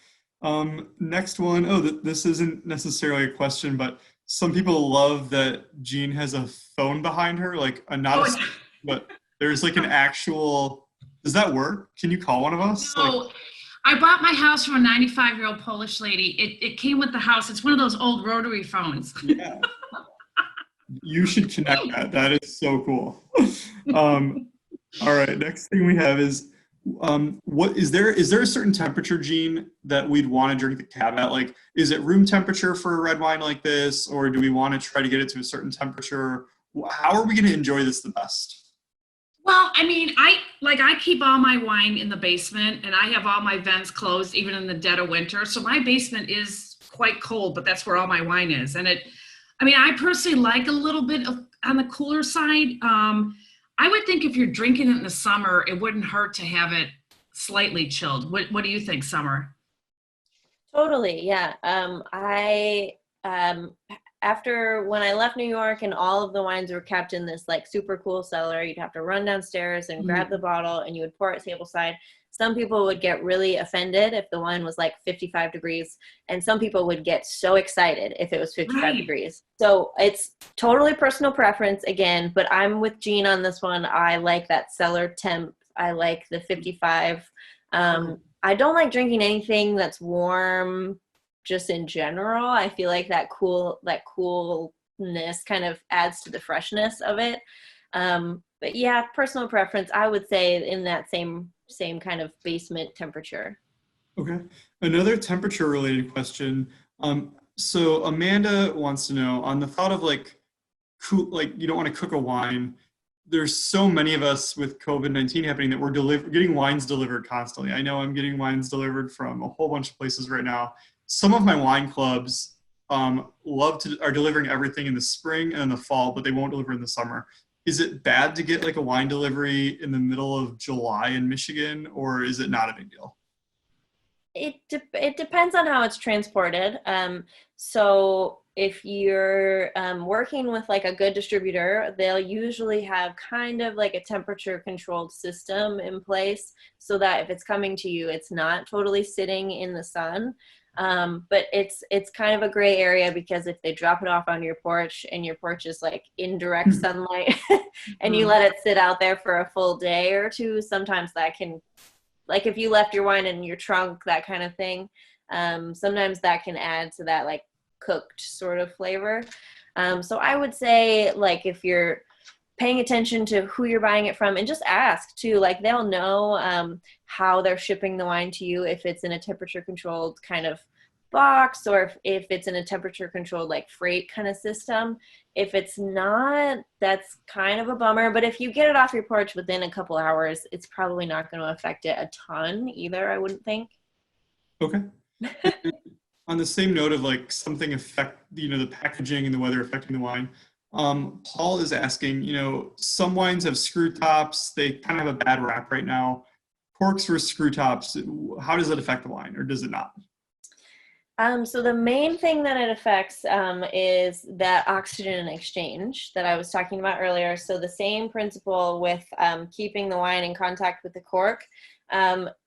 Next one. Oh, this isn't necessarily a question, but some people love that Jean has a phone behind her, like but there's like an actual. Does that work? Can you call one of us? No, I bought my house from a 95-year-old Polish lady. It came with the house. It's one of those old rotary phones. Yeah. You should connect that. That is so cool. All right. Next thing we have is, what is there a certain temperature, Gene, that we'd want to drink the cab at? Like, is it room temperature for a red wine like this, or do we want to try to get it to a certain temperature? How are we going to enjoy this the best? Well, I mean, I keep all my wine in the basement, and I have all my vents closed even in the dead of winter. So my basement is quite cold, but that's where all my wine is. And I personally like a little bit on the cooler side. I would think if you're drinking it in the summer, it wouldn't hurt to have it slightly chilled. What do you think, Summer? Totally, yeah. After when I left New York and all of the wines were kept in this like super cool cellar, you'd have to run downstairs and grab the bottle, and you would pour it tableside. Some people would get really offended if the wine was like 55 degrees, and some people would get so excited if it was 55 degrees. So it's totally personal preference again, but I'm with Jean on this one. I like that cellar temp. I like the 55. I don't like drinking anything that's warm just in general. I feel like that coolness kind of adds to the freshness of it. But yeah, personal preference, I would say in that same kind of basement temperature. Okay. Another temperature related question. So Amanda wants to know, on the thought of like you don't want to cook a wine. There's so many of us with COVID-19 happening that we're getting wines delivered constantly. I know I'm getting wines delivered from a whole bunch of places right now. Some of my wine clubs are delivering everything in the spring and in the fall, but they won't deliver in the summer. Is it bad to get like a wine delivery in the middle of July in Michigan, or is it not a big deal? It depends on how it's transported. So if you're working with like a good distributor, they'll usually have kind of like a temperature controlled system in place so that if it's coming to you, it's not totally sitting in the sun. But it's kind of a gray area, because if they drop it off on your porch and your porch is like in direct sunlight and you let it sit out there for a full day or two, sometimes that can like if you left your wine in your trunk, that kind of thing, sometimes that can add to that like cooked sort of flavor. So I would say, like, if you're paying attention to who you're buying it from, and just ask too, like they'll know how they're shipping the wine to you, if it's in a temperature controlled kind of box, or if it's in a temperature controlled like freight kind of system. If it's not, that's kind of a bummer, but if you get it off your porch within a couple hours, it's probably not going to affect it a ton either, I wouldn't think. Okay. On the same note of like something affect, the packaging and the weather affecting the wine, Paul is asking, some wines have screw tops. They kind of have a bad rap right now. Corks versus screw tops, how does it affect the wine, or does it not? So the main thing that it affects is that oxygen exchange that I was talking about earlier. So the same principle with keeping the wine in contact with the cork.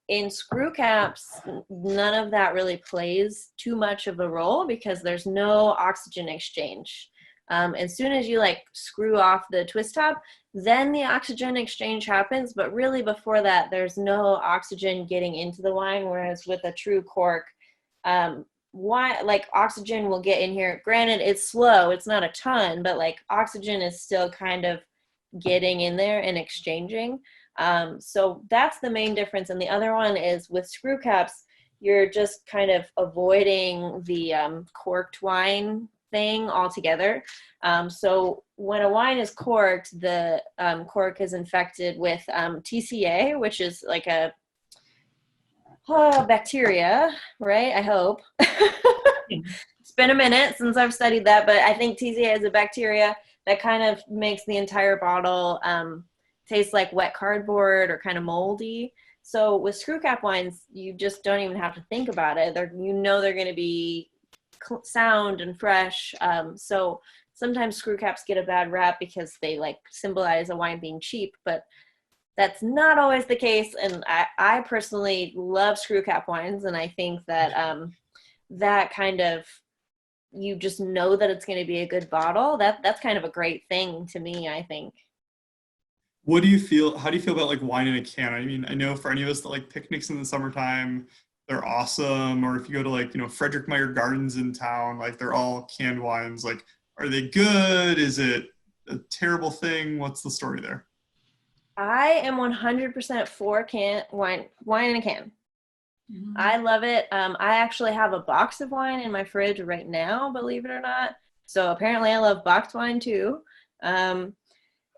In screw caps, none of that really plays too much of a role because there's no oxygen exchange. As soon as you like screw off the twist top, then the oxygen exchange happens. But really before that, there's no oxygen getting into the wine. Whereas with a true cork, wine, like oxygen will get in here. Granted, it's slow, it's not a ton, but like oxygen is still kind of getting in there and exchanging. So that's the main difference. And the other one is with screw caps, you're just kind of avoiding the corked wine thing altogether. So when a wine is corked, the cork is infected with TCA, which is like a bacteria, right? I hope. It's been a minute since I've studied that, but I think TCA is a bacteria that kind of makes the entire bottle taste like wet cardboard or kind of moldy. So with screw cap wines, you just don't even have to think about it. They're going to be sound and fresh. So sometimes screw caps get a bad rap because they like symbolize a wine being cheap, but that's not always the case. And I personally love screw cap wines, and I think that that kind of, you just know that it's going to be a good bottle. That's kind of a great thing to me, I think. What do you feel? How do you feel about like wine in a can? I mean, I know for any of us that like picnics in the summertime, they're awesome. Or if you go to like, Frederick Meyer Gardens in town, like they're all canned wines. Like, are they good? Is it a terrible thing? What's the story there? I am 100% for wine in a can. Mm-hmm. I love it. I actually have a box of wine in my fridge right now, believe it or not. So apparently I love boxed wine too.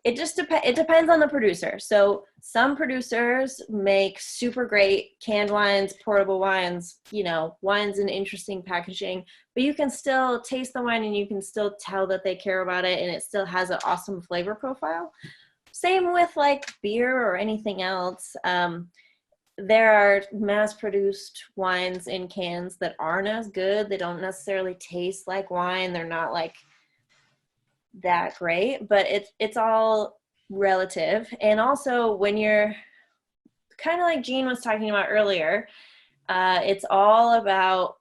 It just it depends on the producer. So some producers make super great canned wines, portable wines, wines in interesting packaging, but you can still taste the wine and you can still tell that they care about it, and it still has an awesome flavor profile. Same with like beer or anything else. There are mass-produced wines in cans that aren't as good. They don't necessarily taste like wine. They're not like that great, but it's all relative. And also when you're kind of like Jean was talking about earlier, it's all about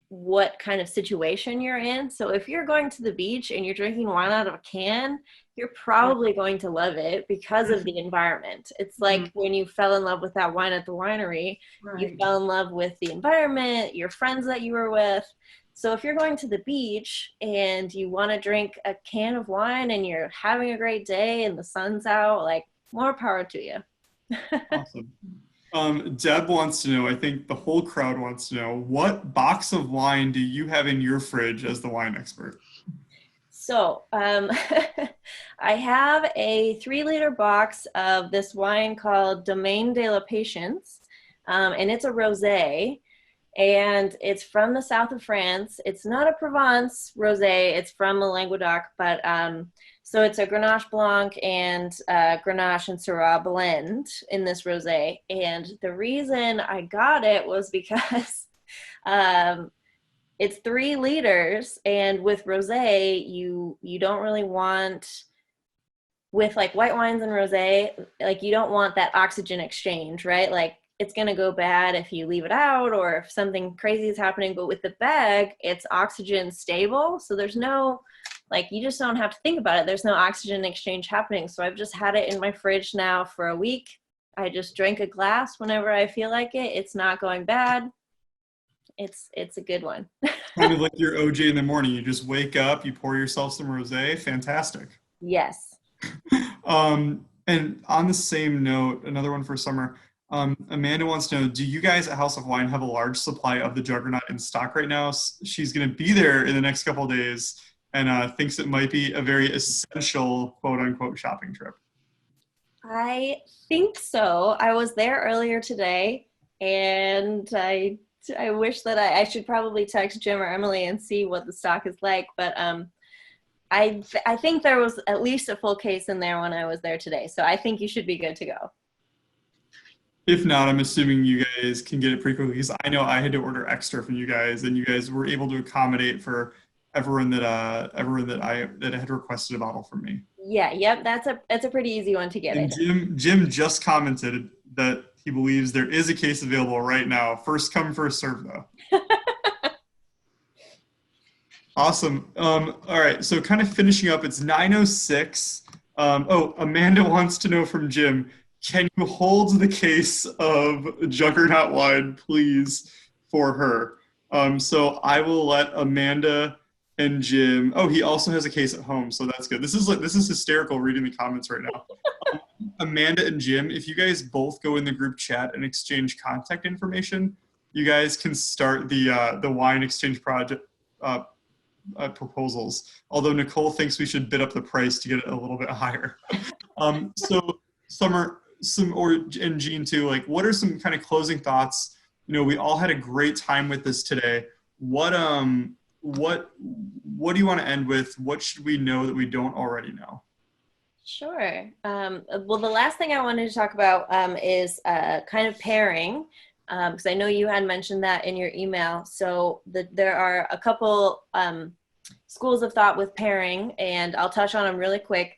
what kind of situation you're in. So if you're going to the beach and you're drinking wine out of a can, you're probably going to love it because of the environment. It's like when you fell in love with that wine at the winery, right. You fell in love with the environment, your friends that you were with. So if you're going to the beach and you want to drink a can of wine and you're having a great day and the sun's out, like, more power to you. Awesome. Deb wants to know, I think the whole crowd wants to know, what box of wine do you have in your fridge as the wine expert? So I have a 3-liter box of this wine called Domaine de la Patience, and it's a rosé. And it's from the south of France. It's not a Provence rosé. It's from a Languedoc, but so it's a Grenache Blanc and Grenache and Syrah blend in this rosé. And the reason I got it was because it's 3 liters, and with rosé, you don't really want, with like white wines and rosé, like you don't want that oxygen exchange, right? Like, it's going to go bad if you leave it out or if something crazy is happening. But with the bag, it's oxygen stable. So there's no, like, you just don't have to think about it. There's no oxygen exchange happening. So I've just had it in my fridge now for a week. I just drink a glass whenever I feel like it. It's not going bad. It's a good one. Kind of like your OJ in the morning. You just wake up, you pour yourself some rosé. Fantastic. Yes. And on the same note, another one for summer. Amanda wants to know, do you guys at House of Wine have a large supply of the Juggernaut in stock right now? She's going to be there in the next couple of days and thinks it might be a very essential quote unquote shopping trip. I think so. I was there earlier today, and I wish that I should probably text Jim or Emily and see what the stock is like, but I think there was at least a full case in there when I was there today, so I think you should be good to go. If not, I'm assuming you guys can get it pretty quickly because I know I had to order extra from you guys, and you guys were able to accommodate for everyone that had requested a bottle from me. Yeah, yep, that's a pretty easy one to get. And Jim just commented that he believes there is a case available right now. First come, first serve, though. Awesome. All right, so kind of finishing up, it's 9:06. Amanda wants to know from Jim, can you hold the case of Juggernaut wine, please, for her? So I will let Amanda and Jim. Oh, he also has a case at home, so that's good. This is hysterical reading the comments right now. Amanda and Jim, if you guys both go in the group chat and exchange contact information, you guys can start the wine exchange project proposals. Although Nicole thinks we should bid up the price to get it a little bit higher. So Summer, and Jean too. Like, what are some kind of closing thoughts? You know, we all had a great time with this today. What do you want to end with? What should we know that we don't already know? Sure. Well, the last thing I wanted to talk about is kind of pairing, because I know you had mentioned that in your email. So there are a couple schools of thought with pairing, and I'll touch on them really quick.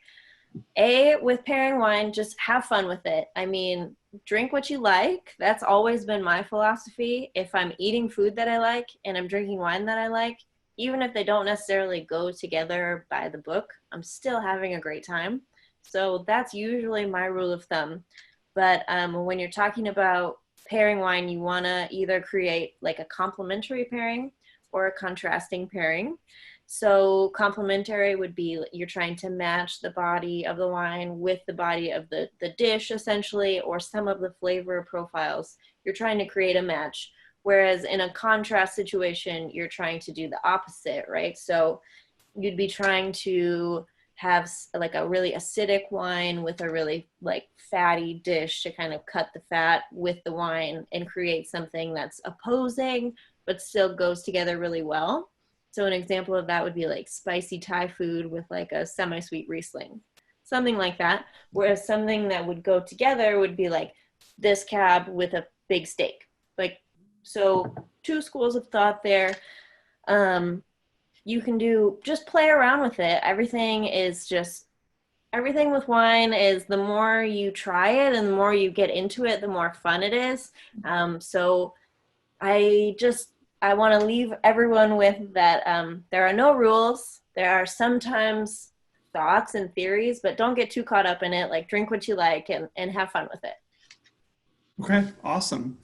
With pairing wine, just have fun with it. I mean, drink what you like. That's always been my philosophy. If I'm eating food that I like and I'm drinking wine that I like, even if they don't necessarily go together by the book, I'm still having a great time. So that's usually my rule of thumb. But when you're talking about pairing wine, you want to either create like a complementary pairing or a contrasting pairing. So complementary would be you're trying to match the body of the wine with the body of the dish, essentially, or some of the flavor profiles. You're trying to create a match. Whereas in a contrast situation, you're trying to do the opposite, right? So you'd be trying to have like a really acidic wine with a really like fatty dish to kind of cut the fat with the wine and create something that's opposing, but still goes together really well. So an example of that would be like spicy Thai food with like a semi-sweet Riesling, something like that. Whereas something that would go together would be like this cab with a big steak. Like, so two schools of thought there. You can just play around with it. Everything with wine is the more you try it and the more you get into it, the more fun it is. So I want to leave everyone with that there are no rules. There are sometimes thoughts and theories, but don't get too caught up in it. Like, drink what you like and have fun with it. Okay, awesome.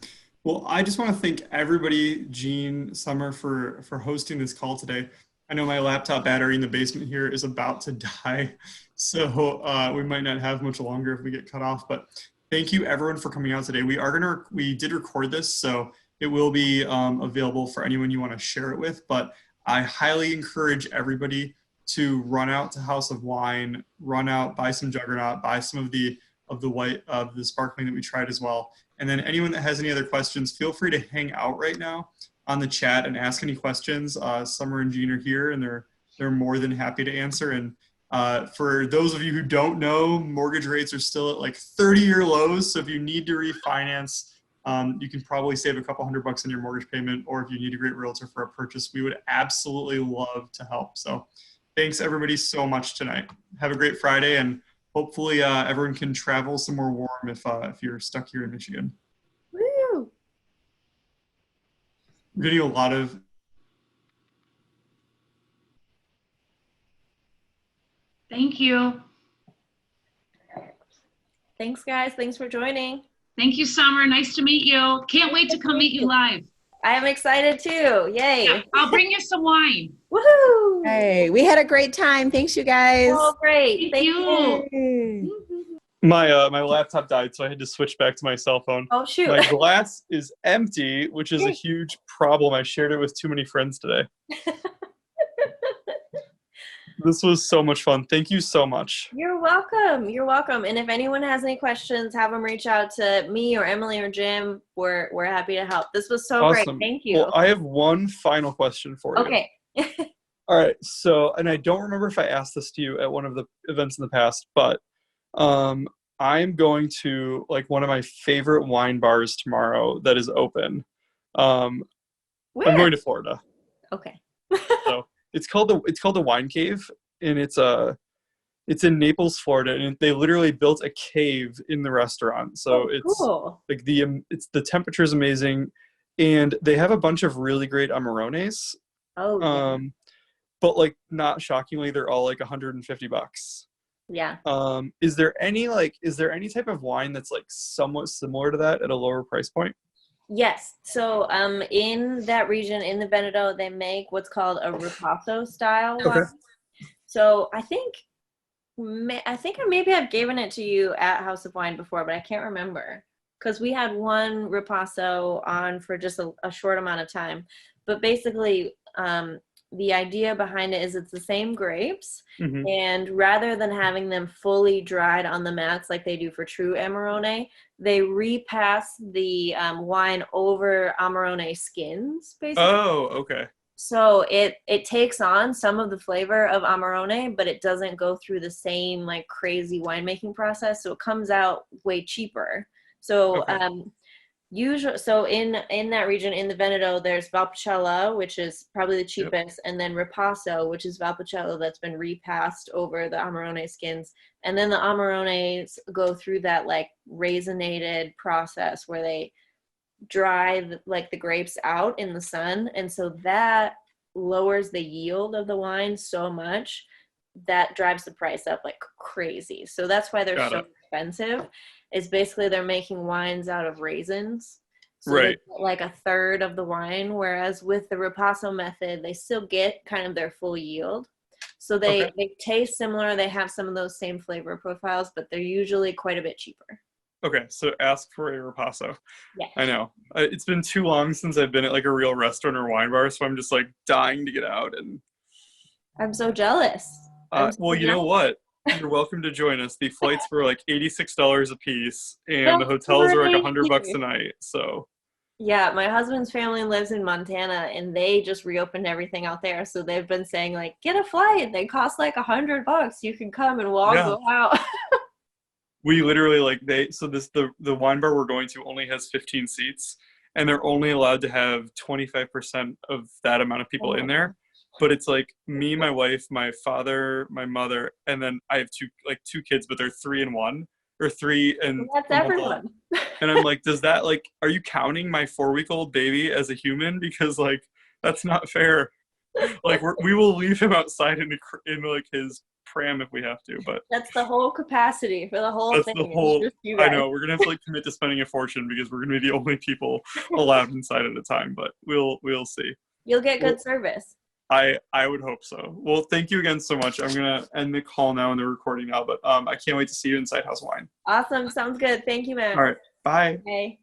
Well, I just want to thank everybody, Jean, Summer, for hosting this call today. I know my laptop battery in the basement here is about to die, so we might not have much longer if we get cut off, but thank you everyone for coming out today. We did record this, so it will be available for anyone you want to share it with, but I highly encourage everybody to run out to House of Wine, run out, buy some Juggernaut, buy some of the sparkling that we tried as well. And then anyone that has any other questions, feel free to hang out right now on the chat and ask any questions. Summer and Jean are here, and they're more than happy to answer. And for those of you who don't know, mortgage rates are still at like 30-year lows. So if you need to refinance, you can probably save a couple $100 on your mortgage payment, or if you need a great realtor for a purchase, we would absolutely love to help. So thanks everybody so much tonight. Have a great Friday, and hopefully everyone can travel somewhere warm if you're stuck here in Michigan. Woo! We're getting a lot of Thank you. Thanks, guys. Thanks for joining. Thank you, Summer. Nice to meet you. Can't wait to come meet you live. I am excited too. Yay. Yeah, I'll bring you some wine. Woohoo. Hey, we had a great time. Thanks, you guys. Oh, great. Thank you. Hey. My laptop died, so I had to switch back to my cell phone. Oh, shoot. My glass is empty, which is a huge problem. I shared it with too many friends today. This was so much fun. Thank you so much. You're welcome. You're welcome. And if anyone has any questions, have them reach out to me or Emily or Jim. We're happy to help. This was so Awesome. great. Thank you. Well, I have one final question for you. Okay. All right. So, and I don't remember if I asked this to you at one of the events in the past, but I'm going to like one of my favorite wine bars tomorrow that is open. I'm Where? going to Florida. Okay. So it's called the Wine Cave, and it's in Naples, Florida, and they literally built a cave in the restaurant. So it's cool. like the temperature is amazing, and they have a bunch of really great Amarones. Oh, yeah. But like not shockingly, they're all like $150. Yeah. Is there any type of wine that's like somewhat similar to that at a lower price point? Yes. So in that region, in the Veneto, they make what's called a ripasso style wine. Okay. So I think maybe I've given it to you at House of Wine before, but I can't remember because we had one ripasso on for just a short amount of time. But basically, the idea behind it is it's the same grapes, Mm-hmm. and rather than having them fully dried on the mats like they do for true Amarone, they repass the wine over Amarone skins, basically. Oh, okay. So it takes on some of the flavor of Amarone, but it doesn't go through the same like crazy winemaking process. So it comes out way cheaper. So Okay. usually, so in that region, in the Veneto, there's Valpolicella, which is probably the cheapest, and then Ripasso, which is Valpolicella that's been repassed over the Amarone skins. And then the Amarones go through that like raisinated process where they dry the grapes out in the sun, and so that lowers the yield of the wine so much that drives the price up like crazy. So that's why they're so expensive. Is basically they're making wines out of raisins, so Right. they get like a third of the wine, whereas with the ripasso method they still get kind of their full yield. So they taste similar, they have some of those same flavor profiles, but they're usually quite a bit cheaper. Okay, so ask for a ripasso. Yeah. I know. It's been too long since I've been at like a real restaurant or wine bar, so I'm just like dying to get out. And I'm so jealous. well, you know what? You're welcome to join us. The flights were like $86 a piece, and the hotels are like $100 a night. So. Yeah, my husband's family lives in Montana, and they just reopened everything out there. So they've been saying like, get a flight. They cost like $100. You can come and we'll all go out. We literally the wine bar we're going to only has 15 seats, and they're only allowed to have 25% of that amount of people in there. But it's like me, my wife, my father, my mother, and then I have two kids, but they're 3 and 1 or 3 and that's everyone. And I'm like, does that like, are you counting my 4-week-old baby as a human? Because like that's not fair. Like we will leave him outside in like his pram if we have to, but that's the whole capacity for the whole that's thing. the whole. I know we're gonna have to like commit to spending a fortune because we're gonna be the only people allowed inside at a time. But we'll see. You'll get good service. I would hope so. Well, thank you again so much. I'm gonna end the call now and the recording now, but I can't wait to see you inside House of Wine. Awesome, sounds good. Thank you, man. All right, bye. Bye.